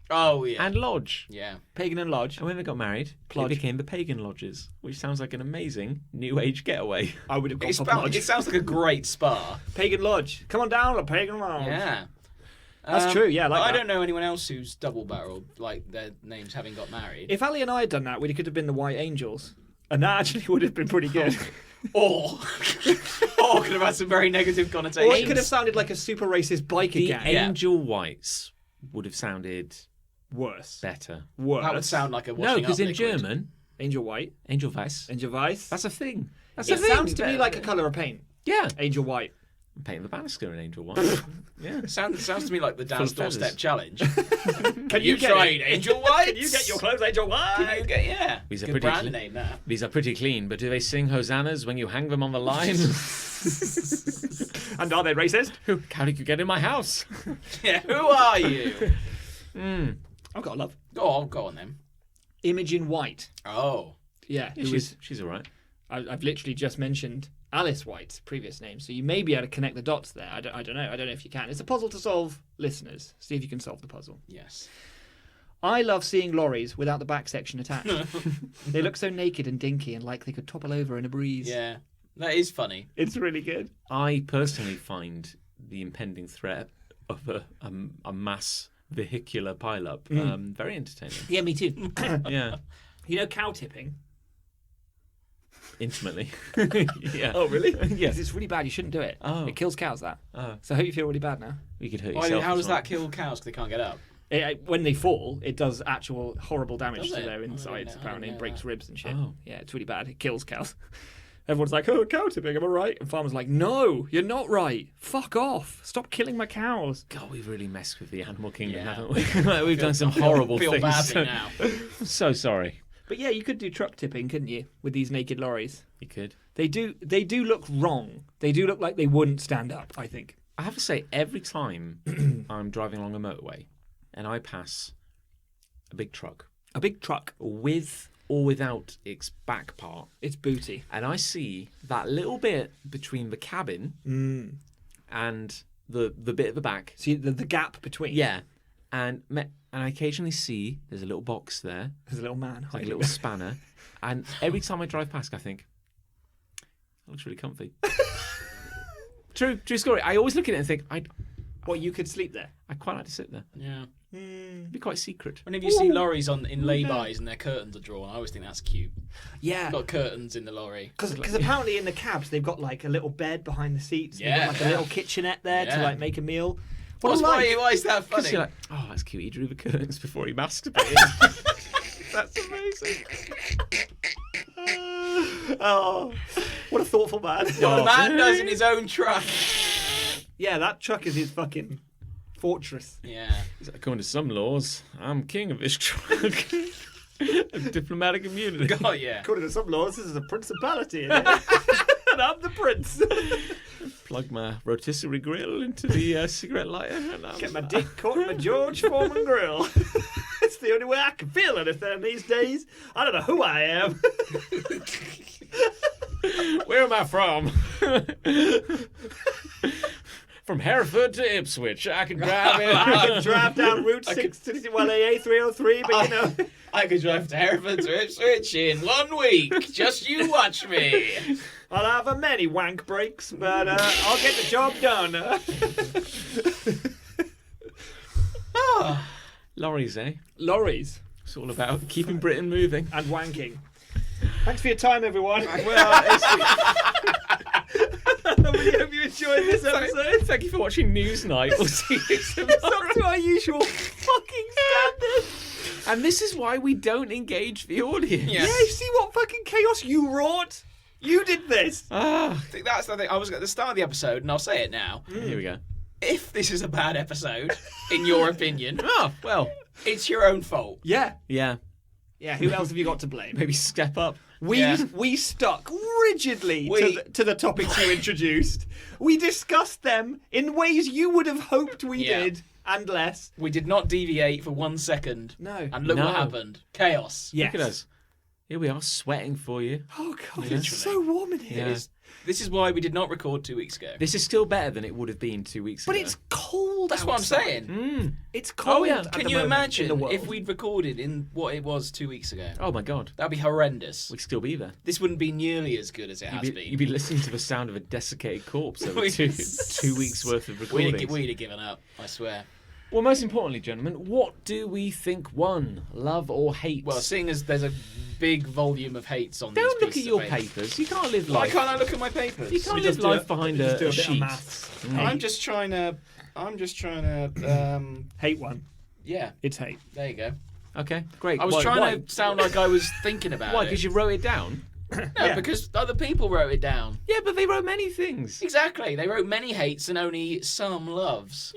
Oh, yeah. and Lodge. Yeah. Pagan and Lodge. And when they got married, Plodge. they became the Pagan Lodges, which sounds like an amazing new age getaway. I would have gone It for sounds, Lodge. it sounds like a great spa. Pagan Lodge. Come on down to Pagan Lodge. Yeah. That's true, yeah, I like I that. don't know anyone else who's double-barreled, like their names having got married. If Ali and I had done that, we could have been the White Angels. And that actually would have been pretty good. Or could have had some very negative Or connotations. it could have sounded like a super racist biker The gang. Angel Whites would have sounded Worse. better. Worse. That would sound like a No, washing because up in liquid. German, Angel White. Angel Weiss, Angel Weiss. that's a thing. That's It a thing. sounds to me like a colour of paint. Yeah. Angel White. I'm painting the banister in Angel White. Yeah. Sounds to me like the Full dance of feathers. doorstep challenge. Can you get tried it? Angel White? Can you get your clothes, Angel White? Can you get These are Good pretty brand clean. name that. These are pretty clean, but do they sing hosannas when you hang them on the line? And are they racist? How did you get in my house? Yeah, who are you? I've got a love. Go on then. Imogen White. Oh. Yeah, Yeah, who is, she's all right. I've literally just mentioned Alice White's previous name, so you may be able to connect the dots there. I don't know. I don't know if you can. It's a puzzle to solve, listeners. See if you can solve the puzzle. Yes. I love seeing lorries without the back section attached. They look so naked and dinky and like they could topple over in a breeze. Yeah. That is funny. It's really good. I personally find the impending threat of a mass vehicular pileup very entertaining. Yeah, me too. Yeah, You know cow tipping? intimately. Yeah. Oh, really? Yes. It's really bad. You shouldn't do it. Oh. It kills cows, that. Oh. So I hope you feel really bad now. You could hurt Why, yourself. how as does well. that kill cows because they can't get up? When they fall, it does actual horrible damage Does to it? their I didn't insides, know- I apparently. didn't It know breaks that. ribs and shit. Oh. Yeah, it's really bad. It kills cows. Everyone's like, oh, cow tipping, am I right? And farmers like, no, you're not right. Fuck off. Stop killing my cows. God, we've really messed with the animal kingdom, Yeah. haven't we? Like, we've done some horrible feel things. badly now. I'm so sorry. But yeah, you could do truck tipping, couldn't you, with these naked lorries? You could. They do look wrong. They do look like they wouldn't stand up, I think. I have to say, every time I'm driving along a motorway and I pass a big truck A big truck, with or without its back part, it's booty. and I see that little bit between the cabin and the bit at the back. See the gap between. Yeah. And I occasionally see there's a little box there, There's a little man. like a little spanner. And every time I drive past, I think, that looks really comfy. True story. I always look at it and think, I'd You could sleep there? quite like to sit there. Yeah. It'd be quite secret. Whenever you see lorries in lay-bys and their curtains are drawn, I always think that's cute. Yeah. Got curtains in the lorry. Because apparently in the cabs they've got like a little bed behind the seats. They've got like a Yeah. little kitchenette there to Yeah. like make a meal. What a Why life. is that Because funny? you're like, oh, that's cute. He drew the curtains before he masturbated. That's amazing. Oh, what a thoughtful man. What a man does in his own truck. Yeah, that truck is his fucking fortress. Yeah. He's like, according to some laws, I'm king of this truck. Diplomatic immunity. Oh, yeah. According to some laws, this is a principality. And I'm the prince. Plug my rotisserie grill into the cigarette lighter. And Get my dick caught in my George Foreman grill. It's the only way I can feel anything these days. I don't know who I am. Where am I from? From Hereford to Ipswich. I can drive in. I can drive down Route 661 AA 303, but you know. I could drive to Hereford to Ipswich in 1 week. Just you watch me. I'll have a many wank breaks, but I'll get the job done. Lorries, eh? Lorries It's all about keeping Britain moving. and wanking. Thanks for your time, everyone. Well, We hope you enjoyed this episode. thank you for watching Newsnight. We'll see you It's tomorrow. up to our usual fucking standards. And this is why we don't engage the audience. Yeah. Yeah, you see what fucking chaos you wrought? You did this. Ah, I think that's the thing. I was at the start of the episode, and I'll say it now. here we go. If this is a bad episode, in your opinion, Oh, well, it's your own fault. Yeah. yeah. Yeah, who else have you got to blame? Maybe step up. We stuck rigidly to the topics you introduced. We discussed them in ways you would have hoped we Yeah. did, and less. We did not deviate for 1 second. No. And look No. what happened. Chaos. Yes. Look at us. Here we are, sweating for you. Oh god, Yeah. it's so warm in here. Yeah. This is why we did not record 2 weeks ago. This is still better than it would have been 2 weeks But ago. it's cold. That's what I'm outside. saying. Mm. It's cold. yeah. at Can the you moment in imagine the world. if we'd recorded in what it was 2 weeks ago? Oh my god. That'd be horrendous. We'd still be there. This wouldn't be nearly as good as it has You'd been. be listening to the sound of a desiccated corpse over We'd- 2 weeks worth of We'd recordings. have given up, I swear. Well, most importantly, gentlemen, what do we think won? Love or hate? Well, seeing as there's a big volume of hates on don't these look at pieces your of paper. papers. You can't live Why life. can't I look at my papers? You can't We live just do life it- behind we a just do a bit of sheet. maths. I'm just trying to. Hate one. Yeah, It's hate. there you go. Okay, great. I was Why- trying why? to sound like I was thinking about Why? it. Because you wrote it down? No, Yeah. because other people wrote it down. Yeah, but they wrote many things. Exactly. They wrote many hates and only some loves.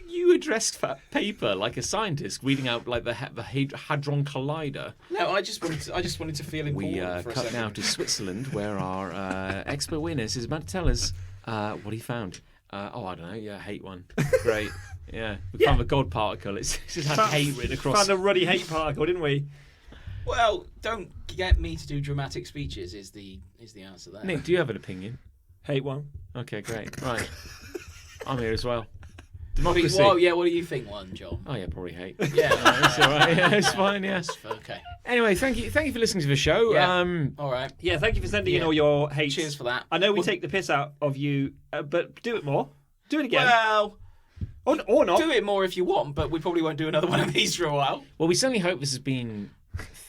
You addressed that paper like a scientist reading out like the Hadron Collider. No, I just wanted to feel important We for a cut second. now to Switzerland, where our expert witness is about to tell us what he found. I don't know. Yeah, hate one. Great. Yeah, we found the God particle. It's just had hate written across. Found a ruddy hate particle, didn't we? Well, don't get me to do dramatic speeches. Is the answer there? Nick, do you have an opinion? Hate one. Okay, great. Right, I'm here as well. What Democracy. do you think won, John? Oh yeah, probably hate. Yeah. It's all right. Yeah, it's fine. Yeah. Okay. Anyway, thank you for listening to the show. Yeah. All right. Yeah, thank you for sending in Yeah. all your hates. Cheers for that. I know we take the piss out of you, but do it more. Do it again. Well, or not. do it more if you want, but we probably won't do another one of these for a while. Well, we certainly hope this has been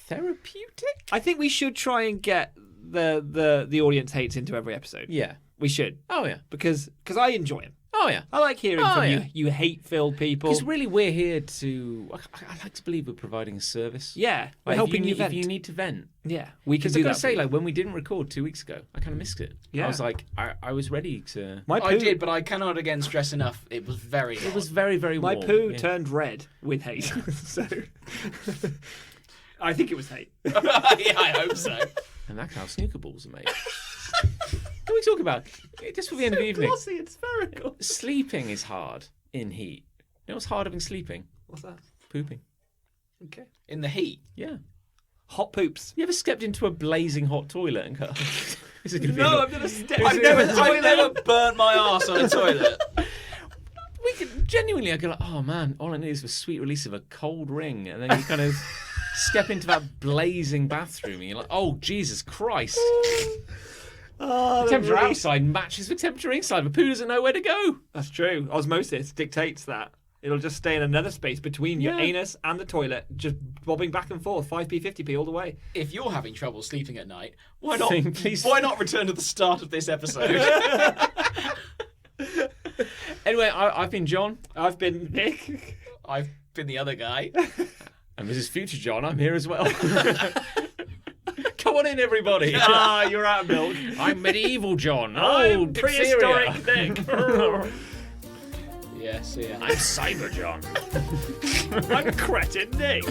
therapeutic. I think we should try and get the audience hates into every episode. Yeah. We should, Oh yeah. because I enjoy them. Oh Oh yeah. I like hearing Oh, from yeah. you hate-filled people. Because really, we're here to. I like to believe we're providing a service. Yeah, we're Like, helping if you If vent. you need to vent. Yeah, we can Because do I've got that. to say, for you. like, when we didn't record 2 weeks ago, I kind of missed it. Yeah. I was like, I was ready to. my I poo, did, but I cannot again stress enough. It was very. It was very, very my warm. poo yeah. turned red with hate. So I think it was hate. yeah, I hope so. And that's how snooker balls are made. Can we talk about, just for the end of the evening, Glossy and spherical. sleeping is hard in heat. You know what's harder than sleeping? What's that? Pooping. Okay. In the heat. Yeah. Hot poops. You ever stepped into a blazing hot toilet and go, is it going to be No, a- I've never stepped. Is I've it- never burnt my arse on a toilet. We could genuinely, I go like, oh man, all I need is the sweet release of a cold ring, and then you kind of step into that blazing bathroom, and you're like, oh Jesus Christ! Oh, The temperature outside matches the temperature inside. The poo doesn't know where to go. That's true. Osmosis dictates that. It'll just stay in another space between your Yeah. anus and the toilet, just bobbing back and forth, 5p, 50p all the way. If you're having trouble sleeping at night, why not? Please. Why not return to the start of this episode? Anyway, I've been John, I've been Nick. I've been the other guy. and this is Future John. I'm here as well. Come on in, everybody. You're out of milk. I'm Medieval John. I'm Oh, prehistoric Nick. Yeah, see ya. I'm Cyber John. I'm cretin Nick.